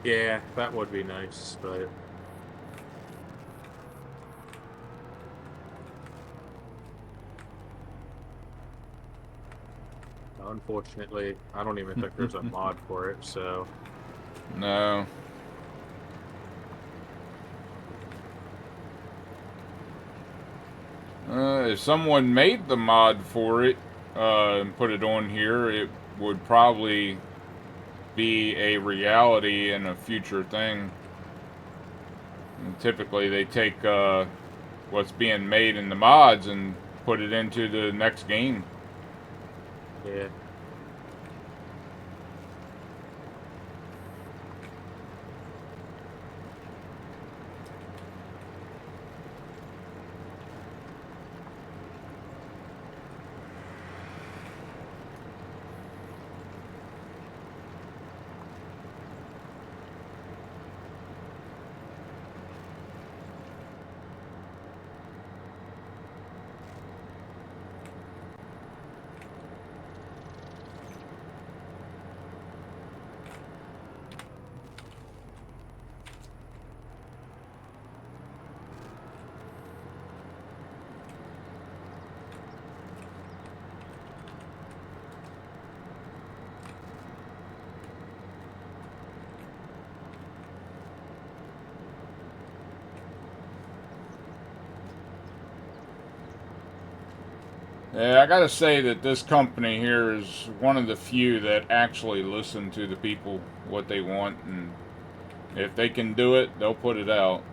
Yeah, that would be nice, but unfortunately, I don't even think there's a mod for it, so No. If someone made the mod for it and put it on here, it would probably be a reality in a future thing. And typically, they take what's being made in the mods and put it into the next game. yeah. Yeah, I gotta say that this company here is one of the few that actually listen to the people, what they want, and if they can do it, they'll put it out.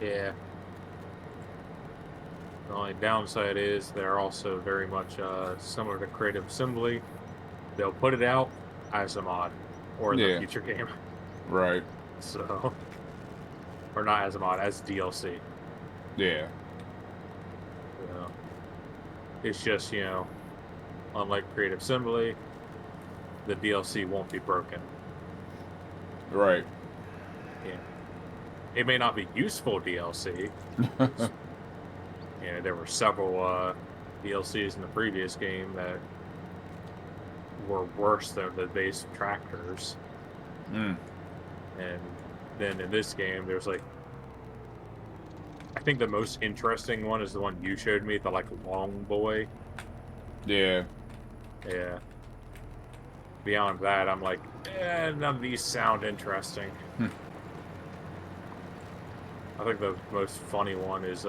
Yeah. The only downside is they're also very much similar to Creative Assembly. They'll put it out as a mod or in the Yeah, future game. right. So, or not as a mod, as DLC. Yeah. So, it's just, unlike Creative Assembly, the DLC won't be broken. Right. Yeah. It may not be useful DLC. There were several DLCs in the previous game that were worse than the base tractors. Mm. And then in this game, there's like, I think the most interesting one is the one you showed me, the like long boy. Yeah. Yeah. Beyond that, I'm like, none of these sound interesting. I think the most funny one is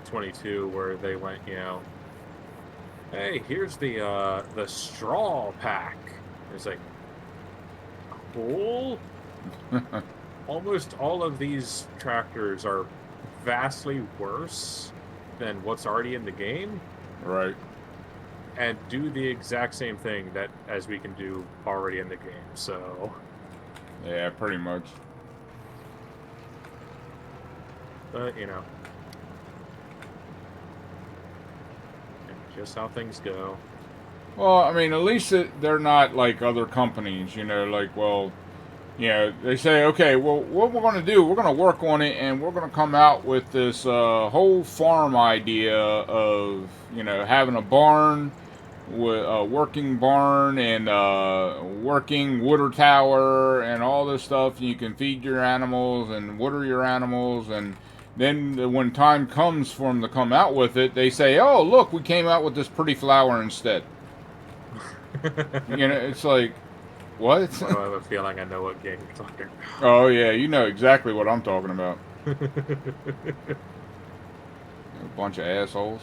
22, where they went, hey, here's the straw pack. It's like, cool. Almost all of these tractors are vastly worse than what's already in the game, Right. and do the exact same thing as we can do already in the game. So, Yeah, pretty much. but just how things go. Well, I mean, at least they're not like other companies, like, well, they say, okay, well, what we're going to do, we're going to work on it, and we're going to come out with this whole farm idea of, having a barn, a working barn, and working water tower, and all this stuff. You can feed your animals and water your animals, and then when time comes for them to come out with it, they say, oh, look, we came out with this pretty flower instead. It's like, what? I have a feeling I know what game you're talking about. Oh, yeah, you know exactly what I'm talking about. A bunch of assholes.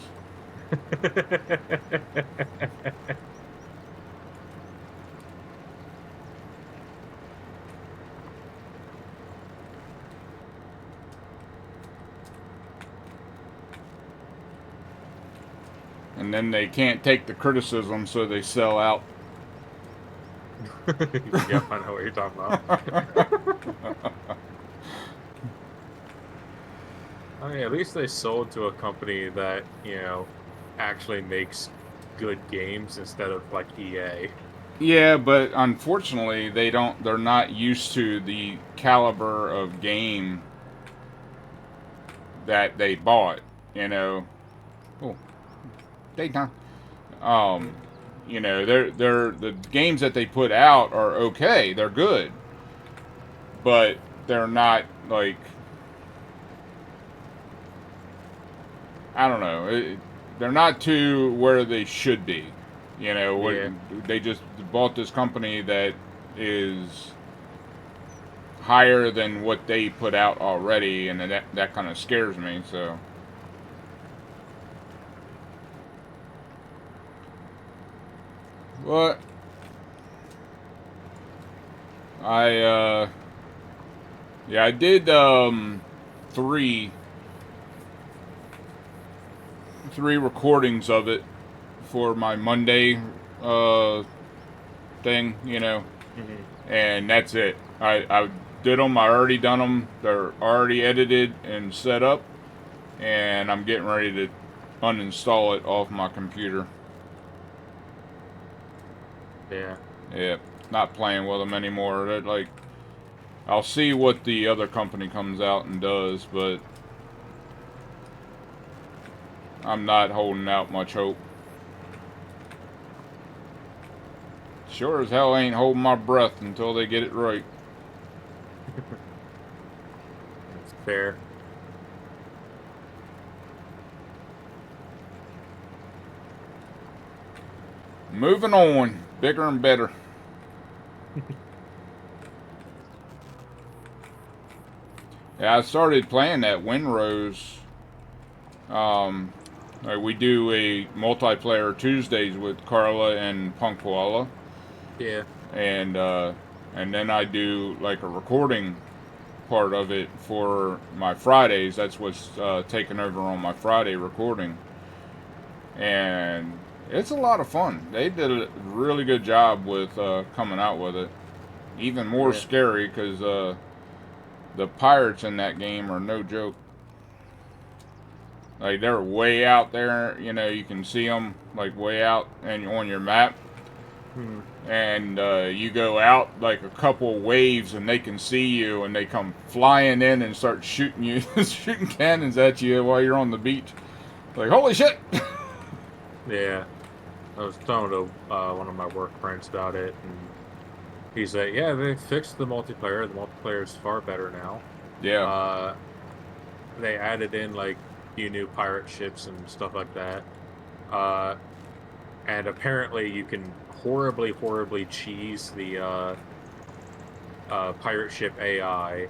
And then they can't take the criticism, so they sell out. Yep, I know what you're talking about. I mean, at least they sold to a company that, actually makes good games instead of like EA. Yeah, but unfortunately, they're not used to the caliber of game that they bought, Oh, daytime. They're the games that they put out are okay. They're good. but they're not like, I don't know, they're not to where they should be. You know, Yeah. they just bought this company that is higher than what they put out already, and that kind of scares me. So, but yeah, I did three recordings of it for my Monday thing, you know, and that's it. I did them. I already done them. They're already edited and set up, and I'm getting ready to uninstall it off my computer. Yeah. Yeah, not playing with them anymore. That, like, I'll see what the other company comes out and does, but I'm not holding out much hope. Sure as hell ain't holding my breath until they get it right. That's fair. Moving on, bigger and better. Yeah, I started playing that Winrose. Like we do a multiplayer Tuesdays with Carla and Punk Koala, Yeah. and then I do like a recording part of it for my Fridays. That's what's taken over on my Friday recording, and it's a lot of fun. They did a really good job with coming out with it. Even more scary because the pirates in that game are no joke. Like they're way out there, you know. You can see them like way out and on your map, and you go out like a couple waves, and they can see you, and they come flying in and start shooting you, shooting cannons at you while you're on the beach. Like holy shit! Yeah. I was talking to one of my work friends about it, and he's like, "Yeah, they fixed the multiplayer. The multiplayer is far better now. Yeah. They added in like few new pirate ships and stuff like that. And apparently you can horribly cheese the pirate ship AI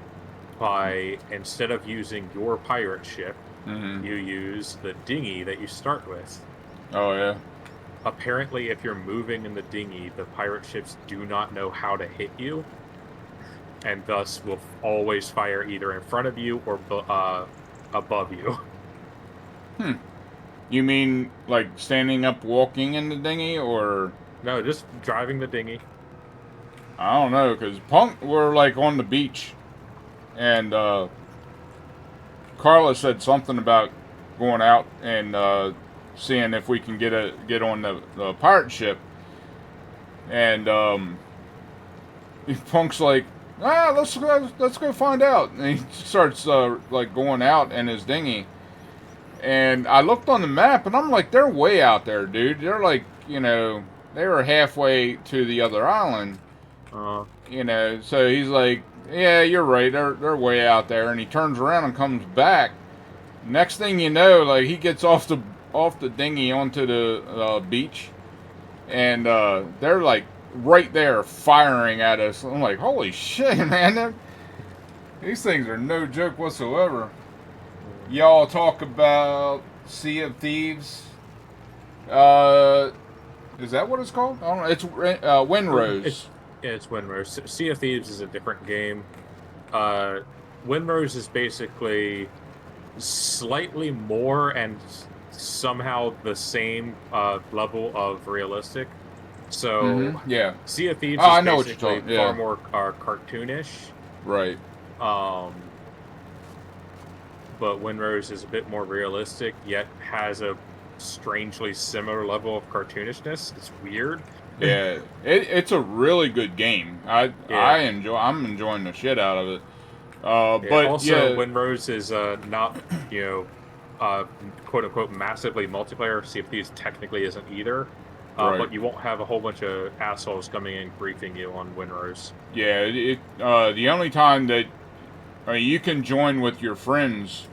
by instead of using your pirate ship, you use the dinghy that you start with. Oh yeah. Apparently, if you're moving in the dinghy, the pirate ships do not know how to hit you, and thus will always fire either in front of you or above you. You mean like standing up, walking in the dinghy, or No, just driving the dinghy. I don't know, because Punk were like on the beach, and Carla said something about going out and seeing if we can get on the pirate ship, and Punk's like, let's go find out, and he starts like going out in his dinghy, and I looked on the map, and I'm like, they're way out there, dude. They're like, you know, they were halfway to the other island. You know, so he's like, yeah, you're right, they're way out there, and he turns around and comes back. Next thing you know, like he gets off the dinghy onto the beach, and they're like right there firing at us. I'm like, holy shit, man, these things are no joke whatsoever. Y'all talk about Sea of Thieves. Is that what it's called? I don't know. It's Winrose. It's Winrose. Sea of Thieves is a different game. Winrose is basically slightly more and somehow the same level of realistic. So Yeah. Sea of Thieves I is know what you're basically talking. Yeah. far more cartoonish. Right. But Winrose is a bit more realistic, yet has a strangely similar level of cartoonishness. It's weird. Yeah, it's a really good game. I'm enjoying the shit out of it. But also, yeah, Winrose is not, quote unquote massively multiplayer. Sea of Thieves technically isn't either. But you won't have a whole bunch of assholes coming in griefing you on Winrose. Yeah, the only time that you can join with your friends.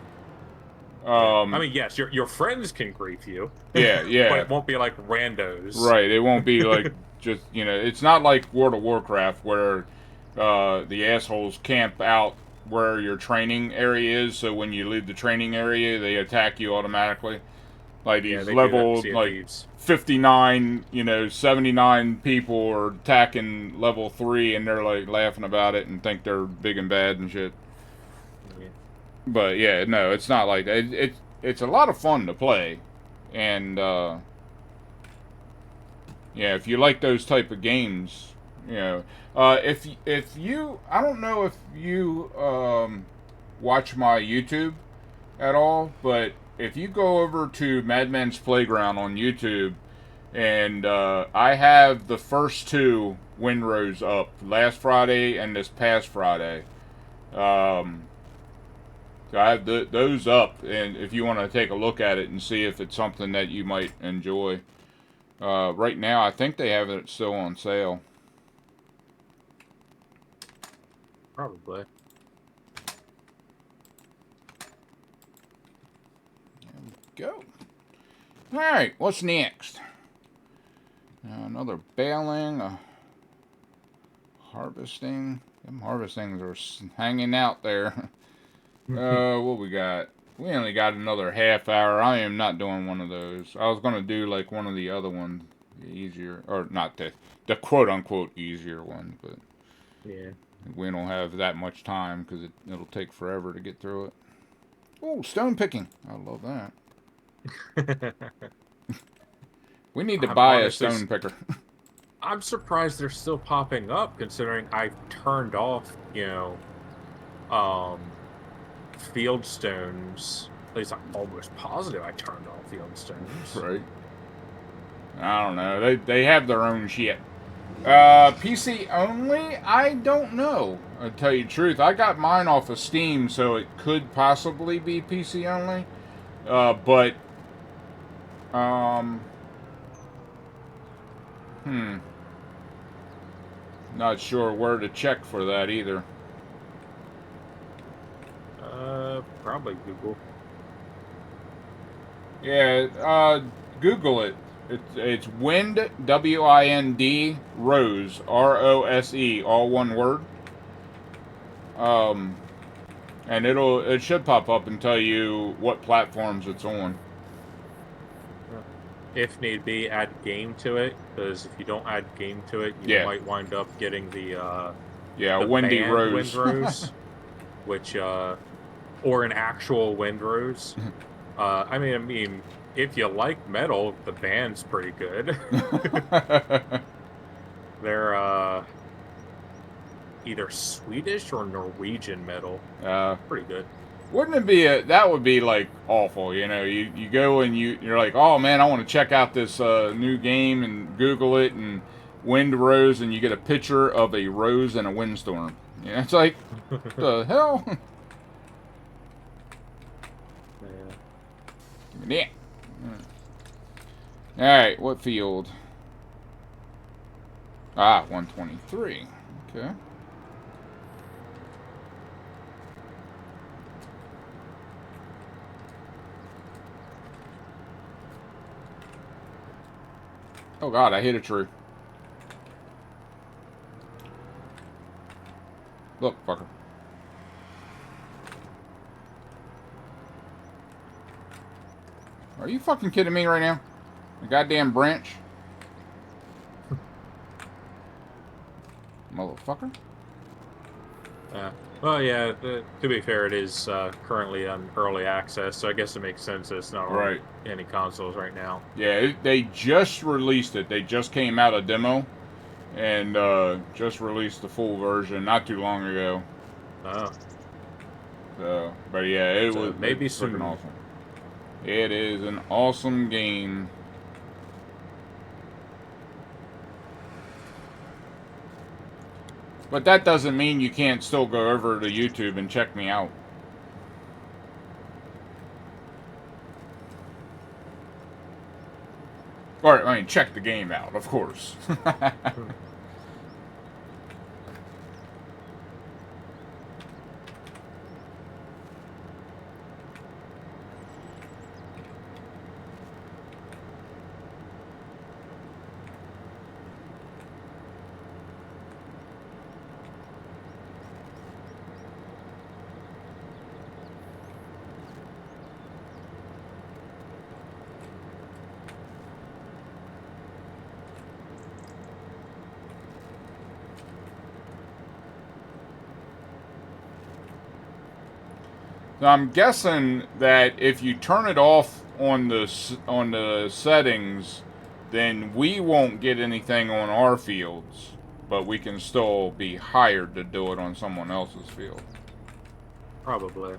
I mean, yes, your friends can grief you. Yeah, yeah. But it won't be like randos. Right, it won't be like just, it's not like World of Warcraft where the assholes camp out where your training area is, so when you leave the training area, they attack you automatically. Like these level, like, 59, 79 people are attacking level 3, and they're, like, laughing about it and think they're big and bad and shit. Yeah. But, yeah, no, it's not like that. It's a lot of fun to play. And, yeah, if you like those type of games, if you, I don't know if you watch my YouTube at all, but if you go over to Madman's Playground on YouTube, and I have the first 2 Winrose up last Friday and this past Friday. So I have those up, and if you want to take a look at it and see if it's something that you might enjoy. Right now, I think they have it still on sale. Probably. There we go. Alright, what's next? Another baling, harvesting. Them harvestings are hanging out there. What we got? We only got another half hour. I am not doing one of those. I was going to do like one of the other ones, the easier, or not the quote-unquote easier one, but yeah, we don't have that much time because it'll take forever to get through it. Oh, stone picking. I love that. We need to buy a stone picker. I'm surprised they're still popping up, considering I've turned off, field stones. At least I'm almost positive I turned off field stones. Right. I don't know. They have their own shit. PC only? I don't know. I'll tell you the truth. I got mine off of Steam, so it could possibly be PC only. But not sure where to check for that either. Probably Google. Yeah, Google it. It's Wind, W-I-N-D, Rose, R-O-S-E, all one word. And it should pop up and tell you what platforms it's on. If need be, add game to it, because if you don't add game to it, you might wind up getting the Windy Rose. Windrose, which or an actual Windrose. I mean, if you like metal, the band's pretty good. They're either Swedish or Norwegian metal. Pretty good. Wouldn't it be that would be like awful, you go and you're like, oh man, I want to check out this new game, and Google it and Wind Rose, and you get a picture of a rose and a windstorm. It's like, what the hell? Yeah. Alright, what field? 123. Okay. Oh god, I hit a tree. Look, fucker. Are you fucking kidding me right now? A goddamn branch? Motherfucker. Well, yeah, to be fair, it is currently on early access, so I guess it makes sense that it's not on any consoles right now. Yeah, they just released it. They just came out a demo, and just released the full version not too long ago. Oh. So, but yeah, it was maybe soon. Awesome. It is an awesome game. But that doesn't mean you can't still go over to YouTube and check me out. Or, I mean, check the game out, of course. So I'm guessing that if you turn it off on the settings, then we won't get anything on our fields, but we can still be hired to do it on someone else's field. Probably.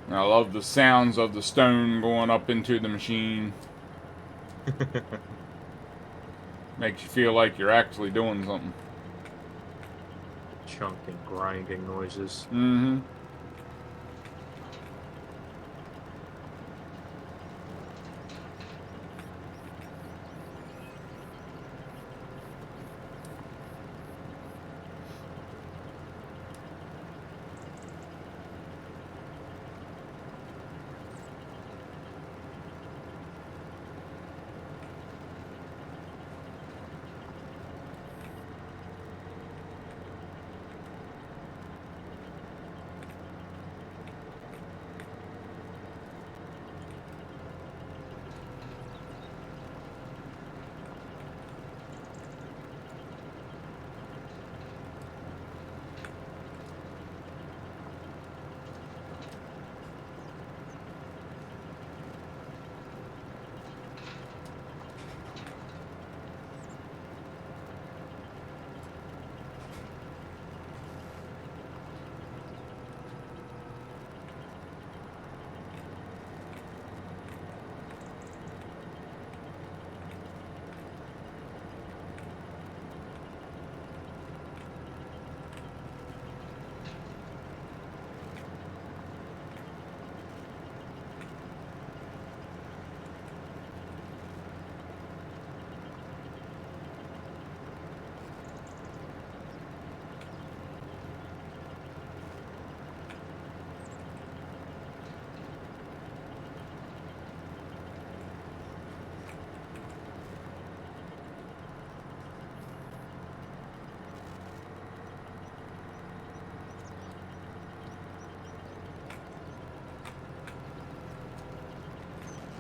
And I love the sounds of the stone going up into the machine. Makes you feel like you're actually doing something. Chunking, grinding noises. Mm-hmm.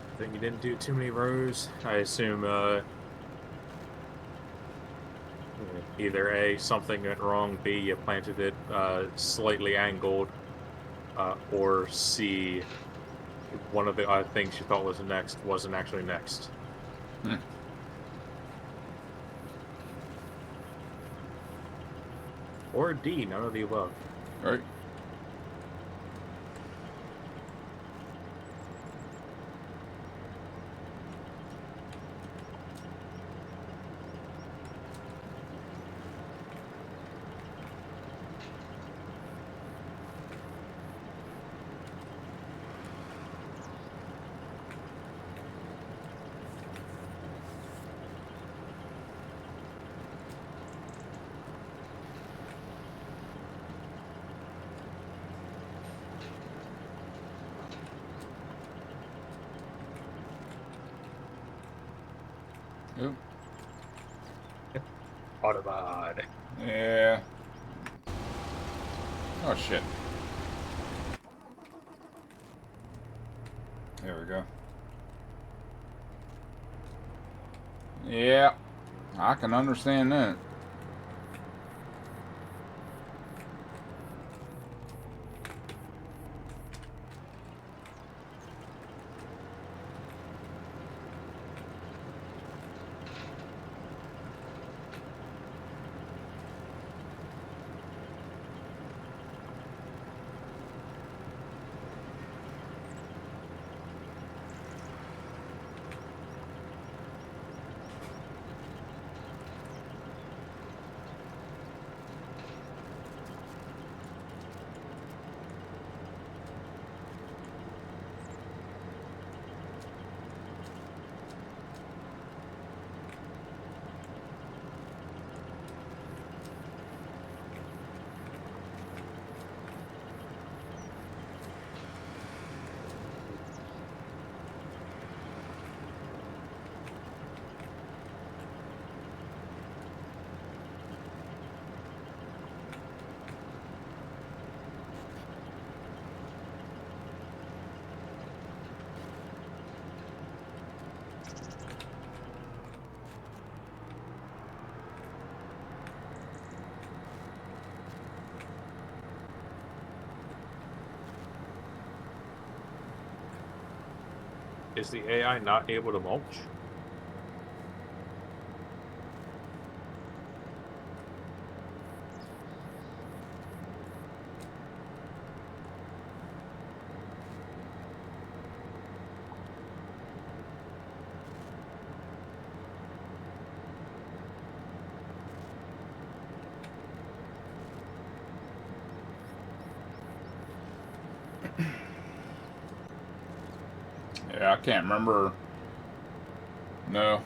I think you didn't do too many rows. I assume either A, something went wrong, B, you planted it slightly angled, or C, one of the things you thought was next wasn't actually next. Or D, none of the above. Right? Yep. Autobot. Yeah. Oh, shit. There we go. Yeah. I can understand that. Is the AI not able to mulch? Yeah, I can't remember. No.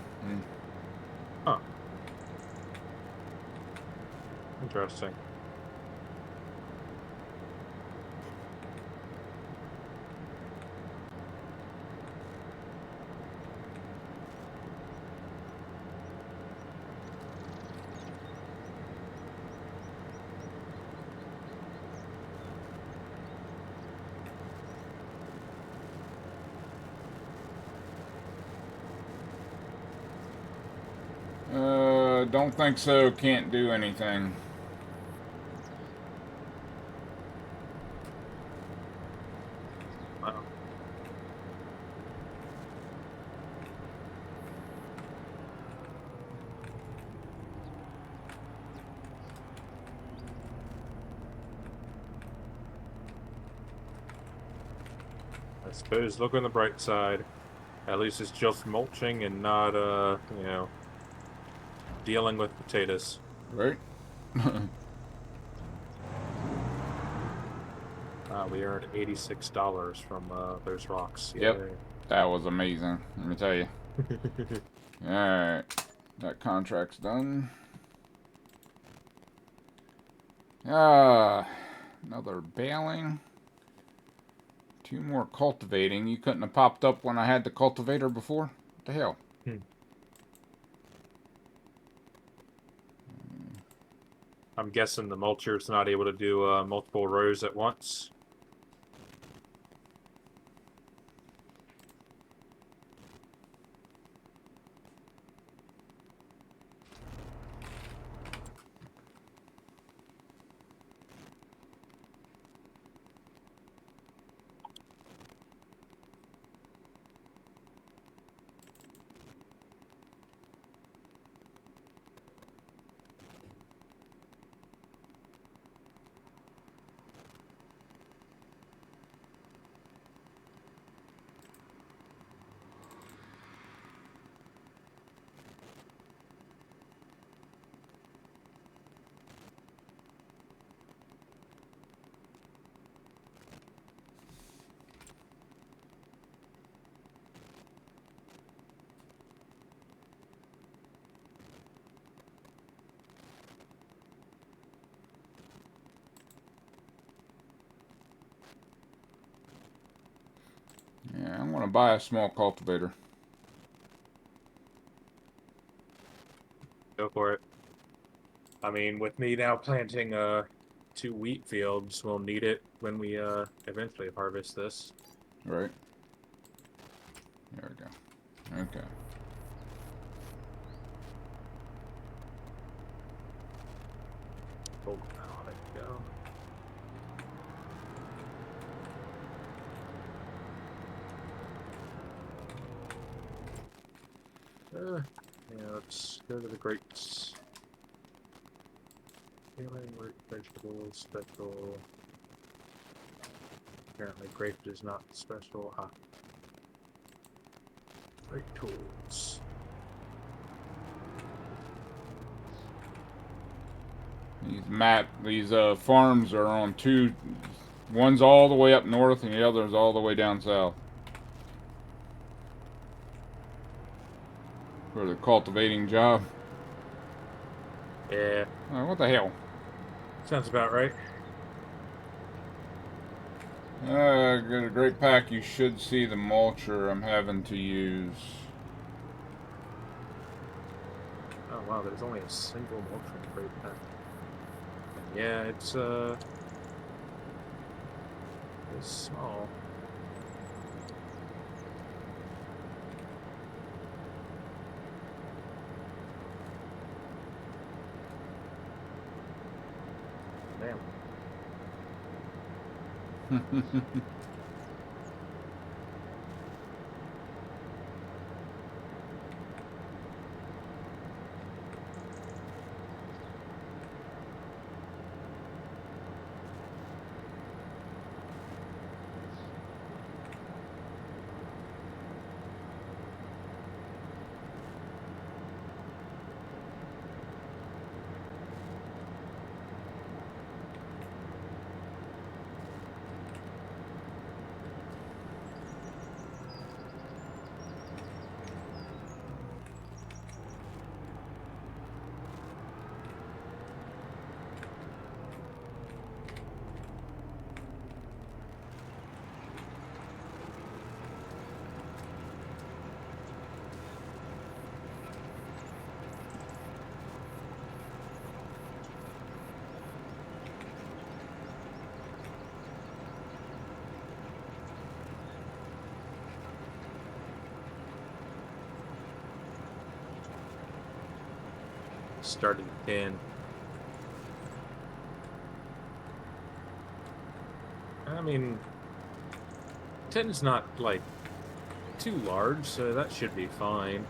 Huh. Interesting. Don't think so. Can't do anything. Wow. I suppose look on the bright side. At least it's just mulching and not, dealing with potatoes. Right? We earned $86 from those rocks. Yep. Yay. That was amazing. Let me tell you. Alright. That contract's done. Another baling. 2 more cultivating. You couldn't have popped up when I had the cultivator before? What the hell? I'm guessing the mulcher's not able to do multiple rows at once. want to buy a small cultivator. Go for it. I mean, with me now planting 2 wheat fields, we'll need it when we eventually harvest this. Right. There we go. Okay. Oh, there we go. Yeah, let's go to the grapes. Healing root vegetables, special. Apparently grape is not special. Ah. Great tools. These farms are on two. One's all the way up north, and the other's all the way down south. For the cultivating job. Yeah. What the hell? Sounds about right. Got a great pack. You should see the mulcher I'm having to use. Oh wow, there's only a single mulching crate pack. And yeah, it's small. Damn. Started at 10. I mean, 10 is not like too large, so that should be fine.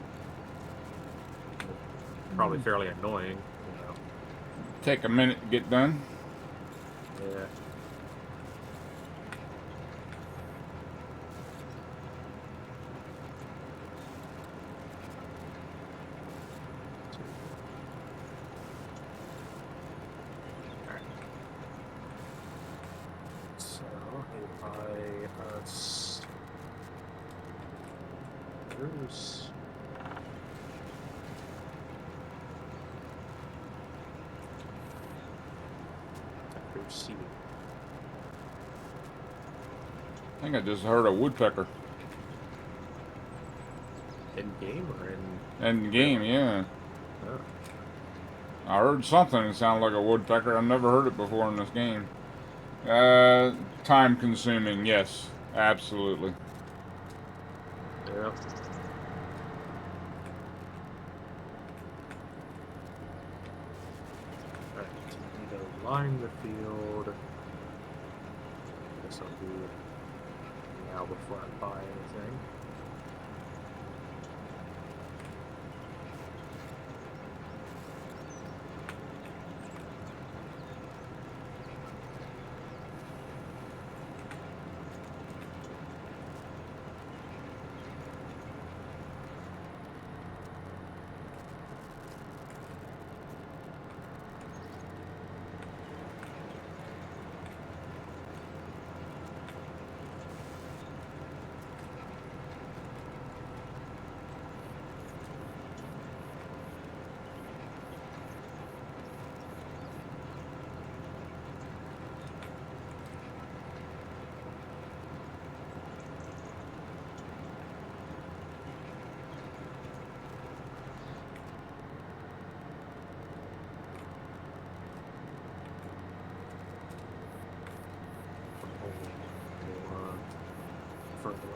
Probably fairly annoying, you know. Take a minute to get done. Yeah. So if I there's seed. I think I just heard a woodpecker. In game or in? In the game, yeah. Oh. I heard something that sounded like a woodpecker. I've never heard it before in this game. Time consuming, yes. Absolutely. Yep. Alright, need to line the field. Guess I'll do it now before I buy anything.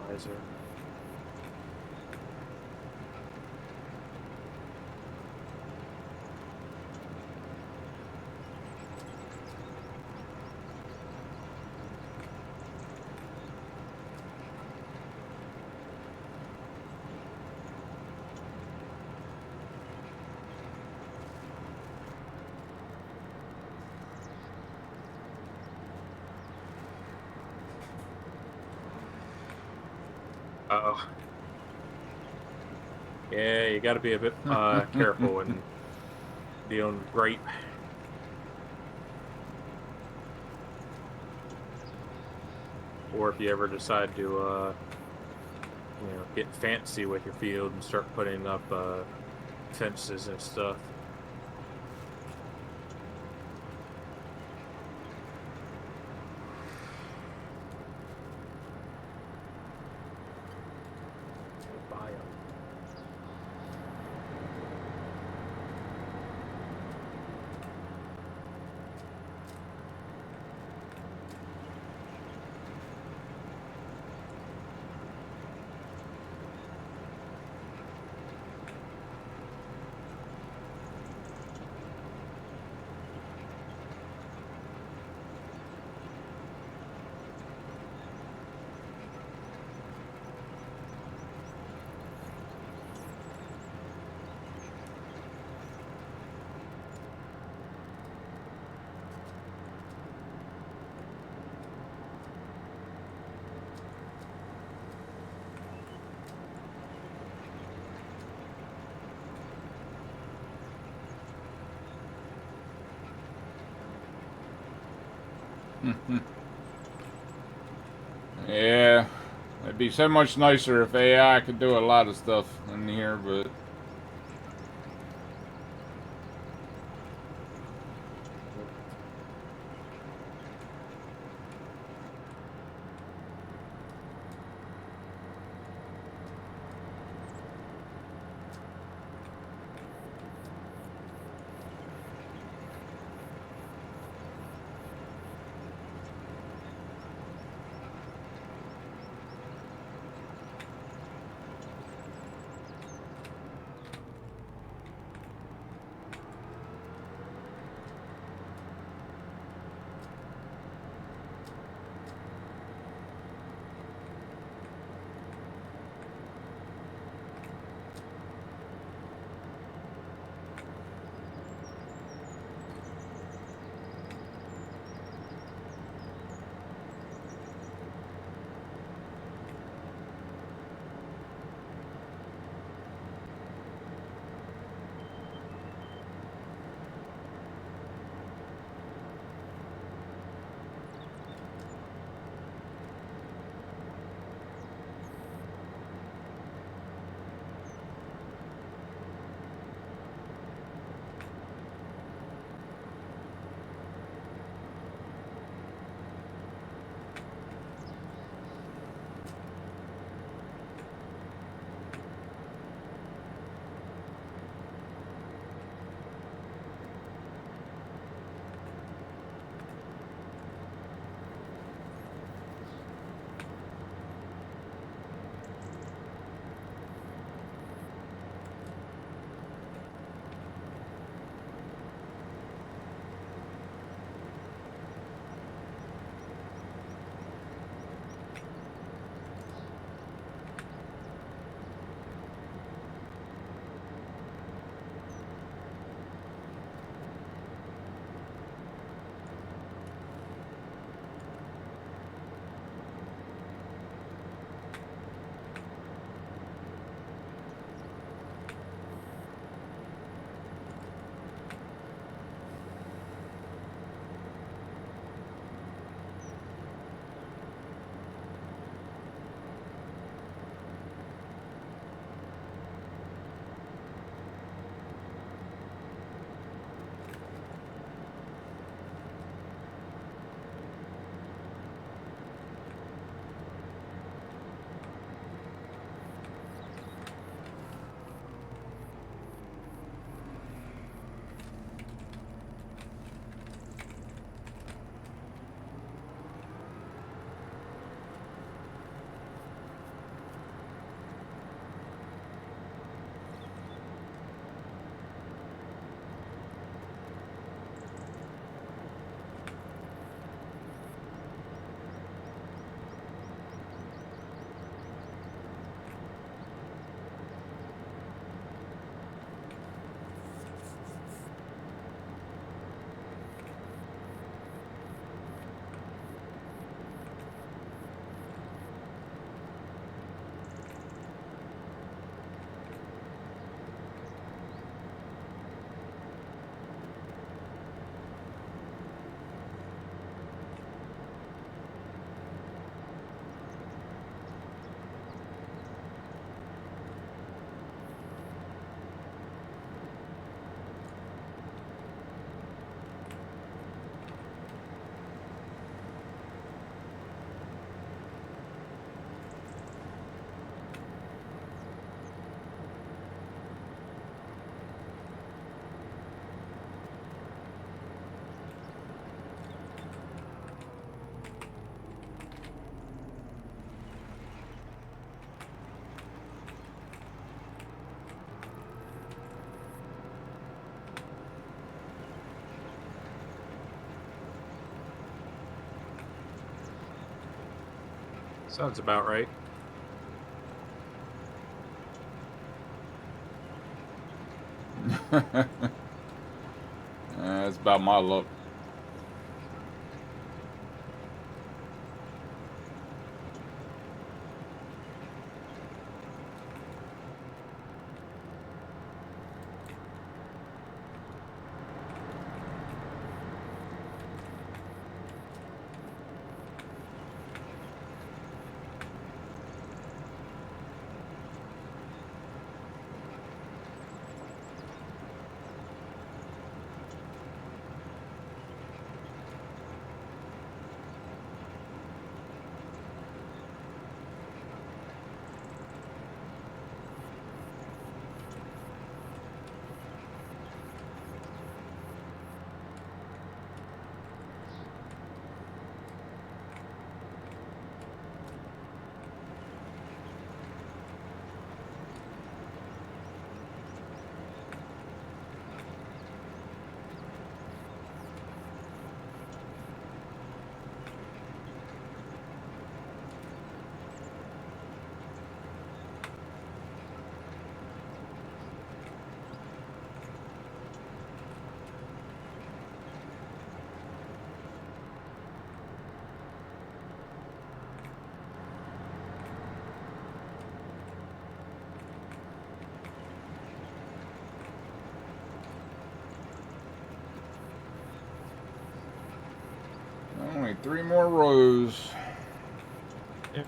Visor. Uh-oh. Yeah, you got to be a bit careful when dealing with grape. Or if you ever decide to, get fancy with your field and start putting up fences and stuff. Bio. Yeah, it'd be so much nicer if AI could do a lot of stuff in here, but Sounds about right. That's about my luck. Only 3 more rows. Yep.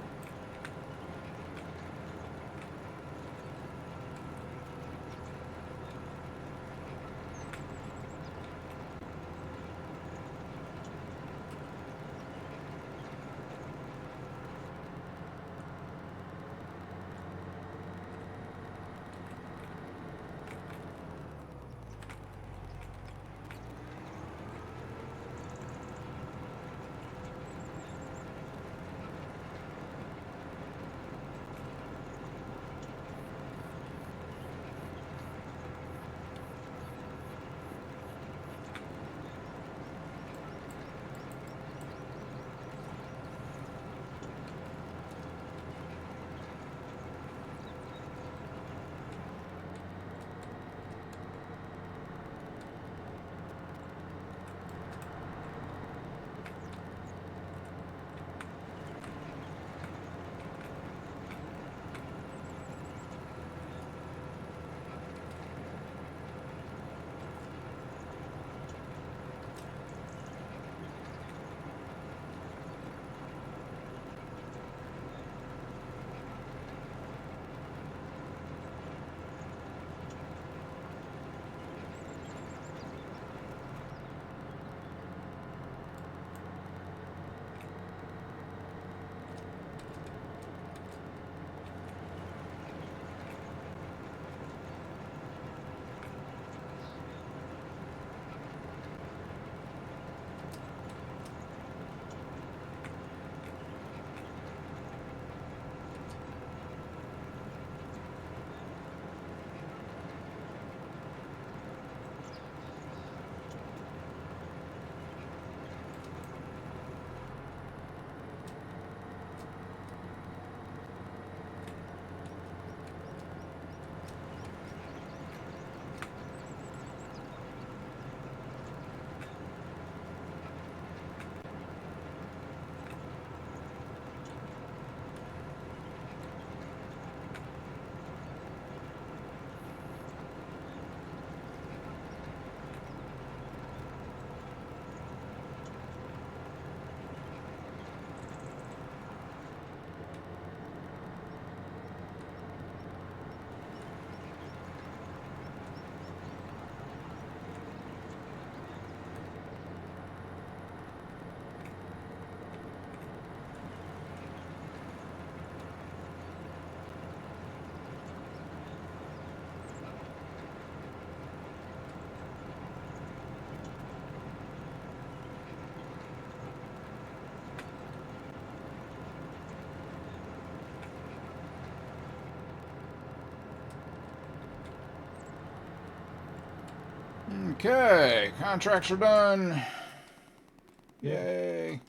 Okay, contracts are done. Yay.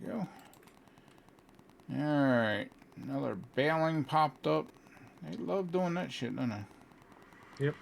we go. Alright. Another baling popped up. They love doing that shit, don't they? Yep.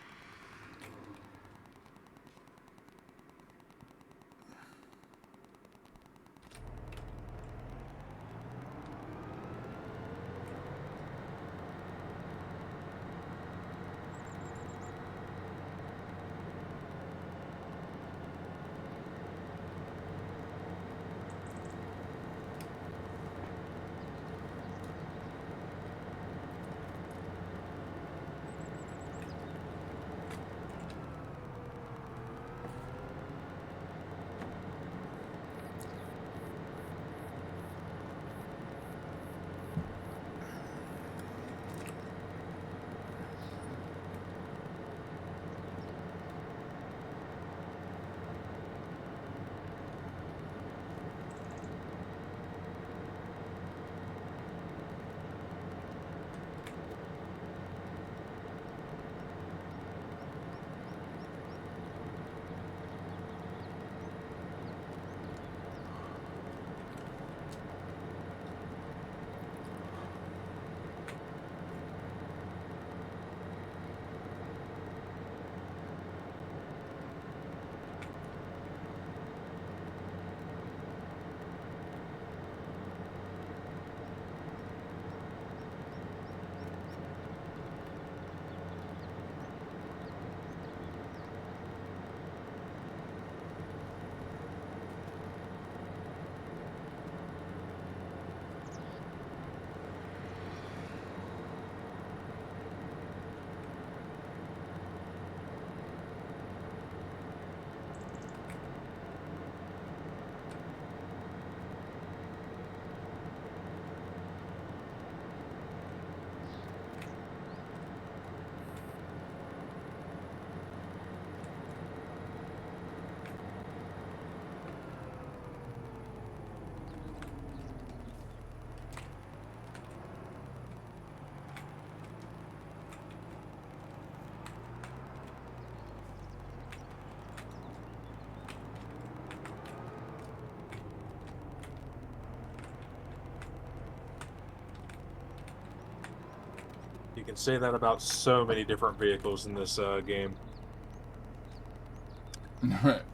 You can say that about so many different vehicles in this game.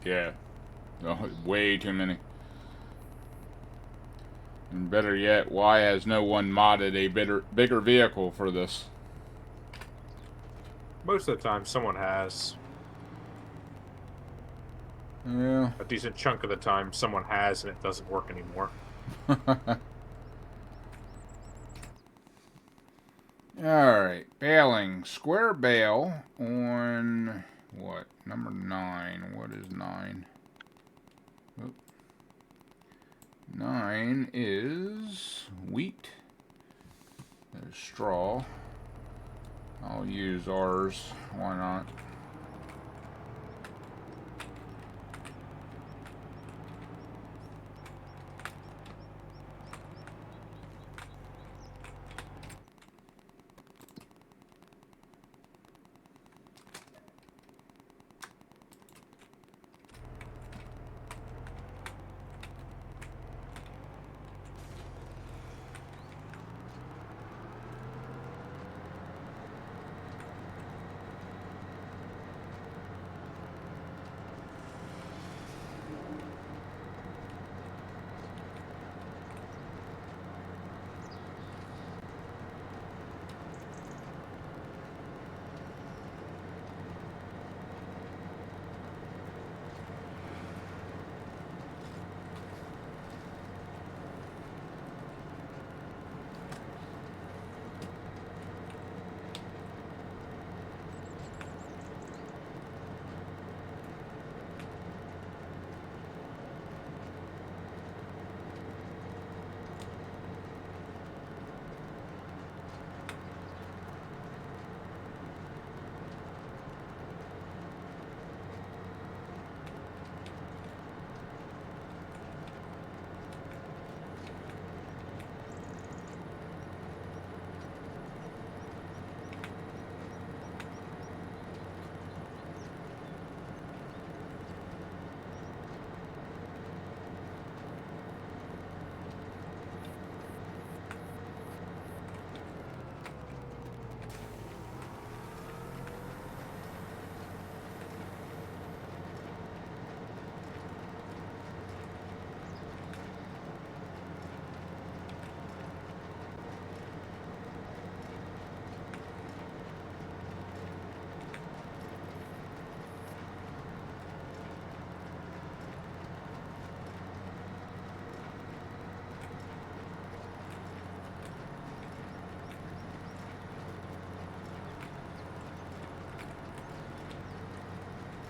Yeah. Oh, way too many. And better yet, why has no one modded a bigger vehicle for this? Most of the time, someone has. Yeah. A decent chunk of the time, someone has, and it doesn't work anymore. Alright, bailing. Square bail on what? Number 9. What is 9? Oop. 9 is wheat. There's straw. I'll use ours. Why not?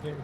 Yeah.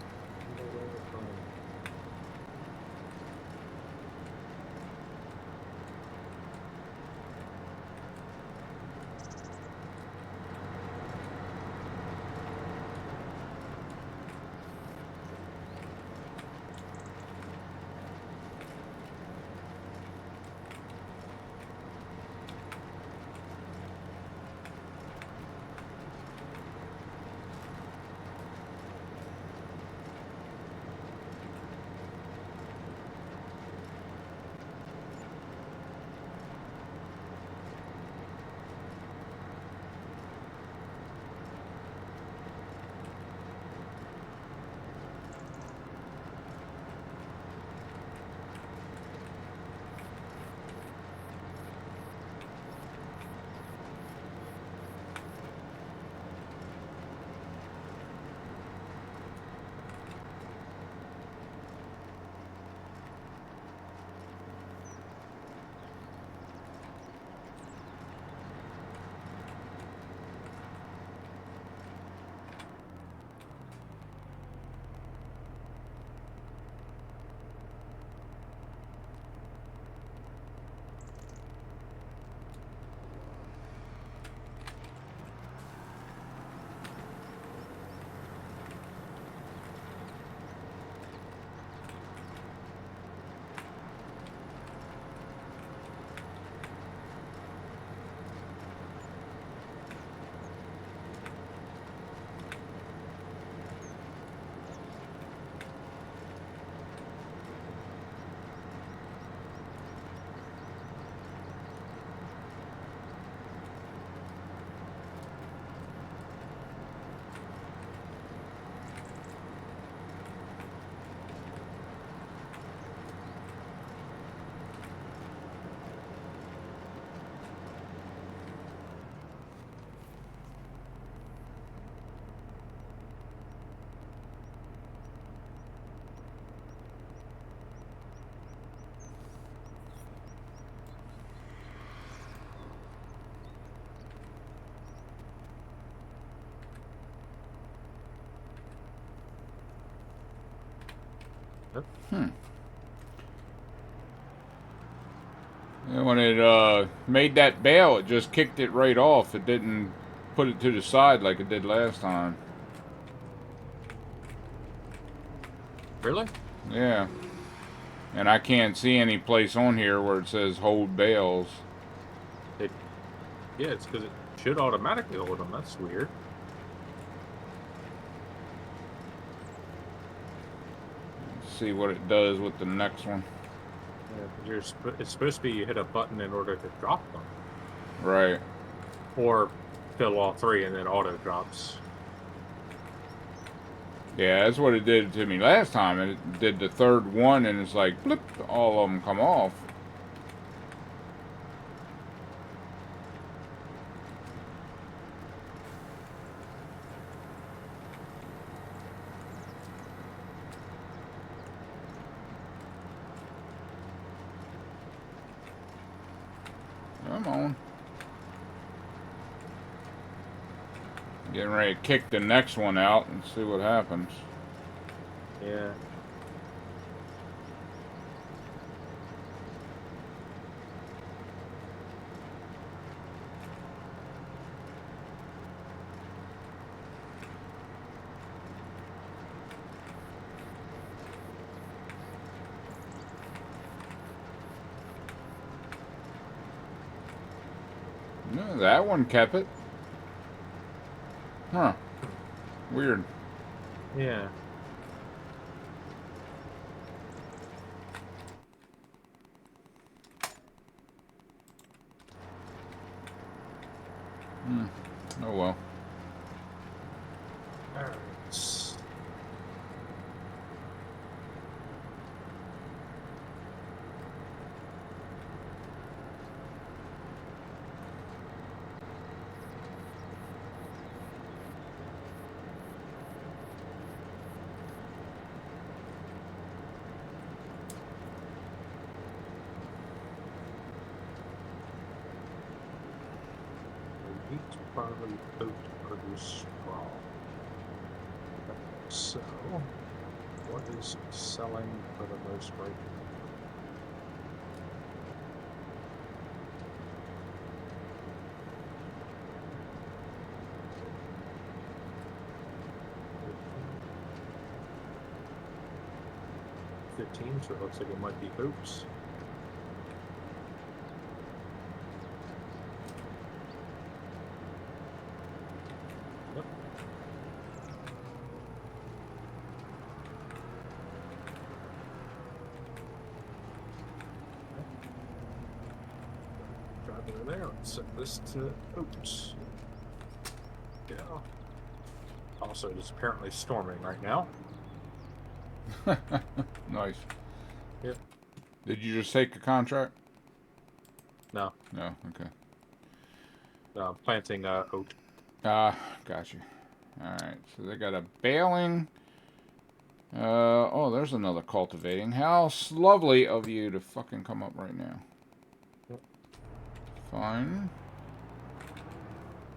Hmm. And when it made that bail, it just kicked it right off. It didn't put it to the side like it did last time. Really? Yeah. And I can't see any place on here where it says hold bales. Yeah, it's because it should automatically hold them. That's weird. Let's see what it does with the next one. Yeah, it's supposed to be you hit a button in order to drop them. Right. Or fill all three and then auto drops. Yeah, that's what it did to me last time. It did the third one and it's like, blip, all of them come off. Come on. Getting ready to kick the next one out and see what happens. Yeah. No, that one kept it. Huh. Weird. Yeah. Oh well. All right. Wheat, barley, oat, produce straw. So, what is selling for the most right now? $15, so it looks like it might be hoops. Yep. Drive over there and set this to hoops. Yeah. Also, it is apparently storming right now. Nice. Yep. Did you just take a contract? No. No. Okay. Planting oat. Gotcha. Alright, so they got a baling. Oh, there's another cultivating. How lovely of you to fucking come up right now. Yep. Fine.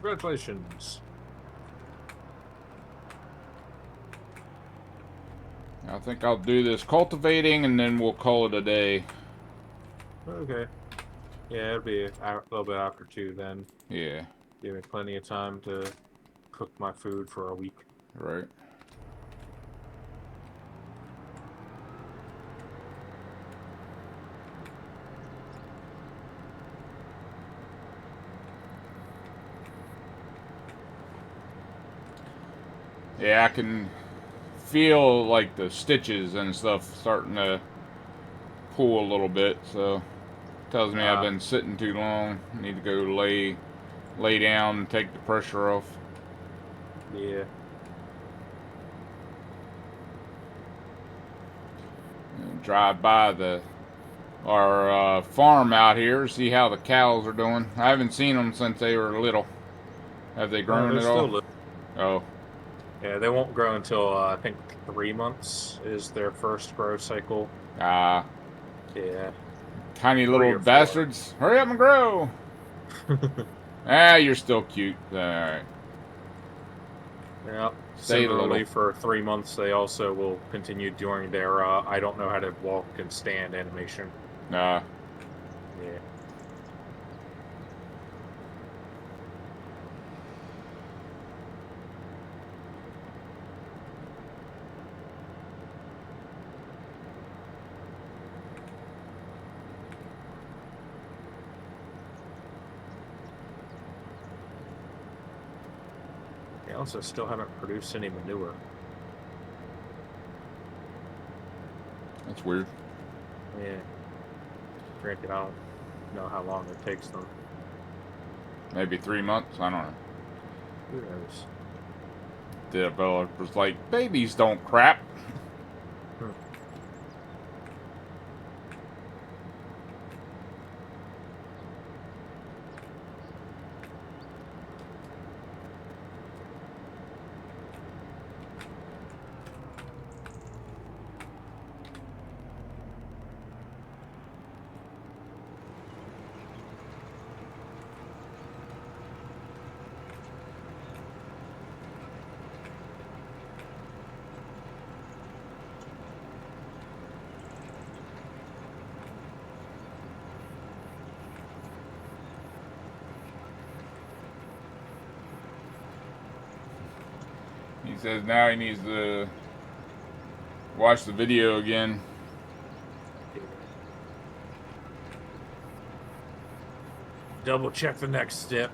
Congratulations. I think I'll do this cultivating and then we'll call it a day. Okay. Yeah, it'll be a little bit after 2 then. Yeah. Give me plenty of time to cook my food for a week. Right. Yeah, I can feel like the stitches and stuff starting to pull a little bit, so tells me I've been sitting too long. I need to go lay down and take the pressure off. Yeah. And drive by our farm out here, see how the cows are doing. I haven't seen them since they were little. Have they grown at all? Oh. Yeah, they won't grow until I think 3 months is their first growth cycle. Ah. Yeah. Tiny little bastards. Hurry up and grow. You're still cute. Alright. Yeah. Similarly, for 3 months, they also will continue doing their I don't know how to walk and stand animation. Yeah. They also still haven't produced any manure. That's weird. Yeah. Granted, I don't know how long it takes them. Maybe 3 months? I don't know. Who knows? The developer's like, babies don't crap. He says now he needs to watch the video again. Double check the next step.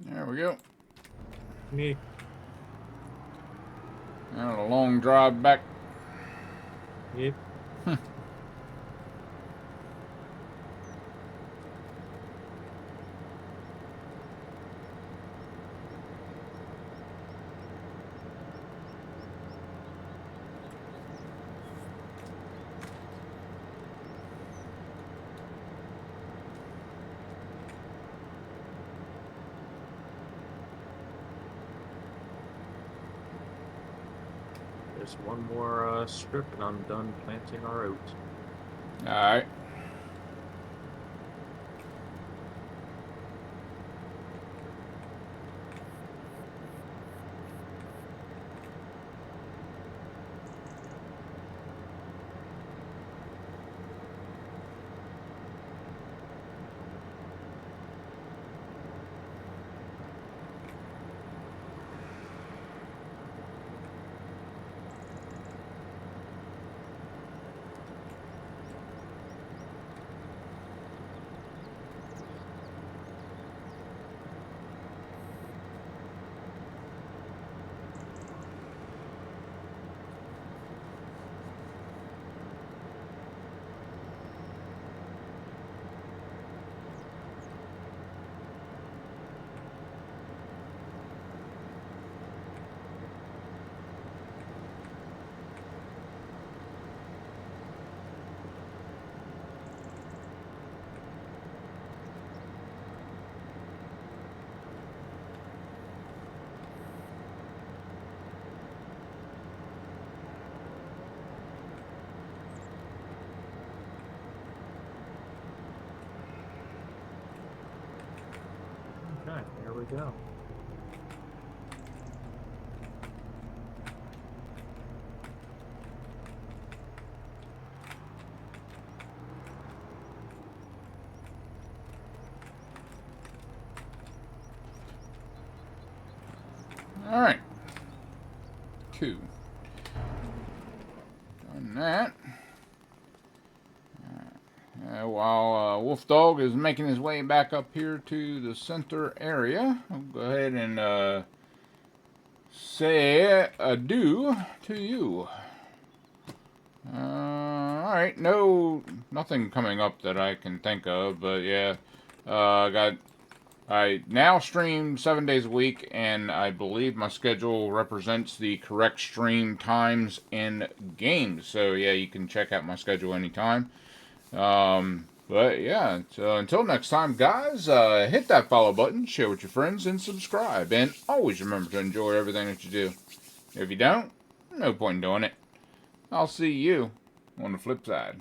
There we go. Me. And a long drive back. Yep. There's one more strip, and I'm done planting our oats. All right. we go. All right. 2. Done that. While Wolfdog is making his way back up here to the center area, I'll go ahead and say adieu to you. Alright, nothing coming up that I can think of, but yeah, I now stream 7 days a week, and I believe my schedule represents the correct stream times in games. So yeah, you can check out my schedule anytime. But yeah, so until next time, guys, hit that follow button, share with your friends, and subscribe. And always remember to enjoy everything that you do. If you don't, no point in doing it. I'll see you on the flip side.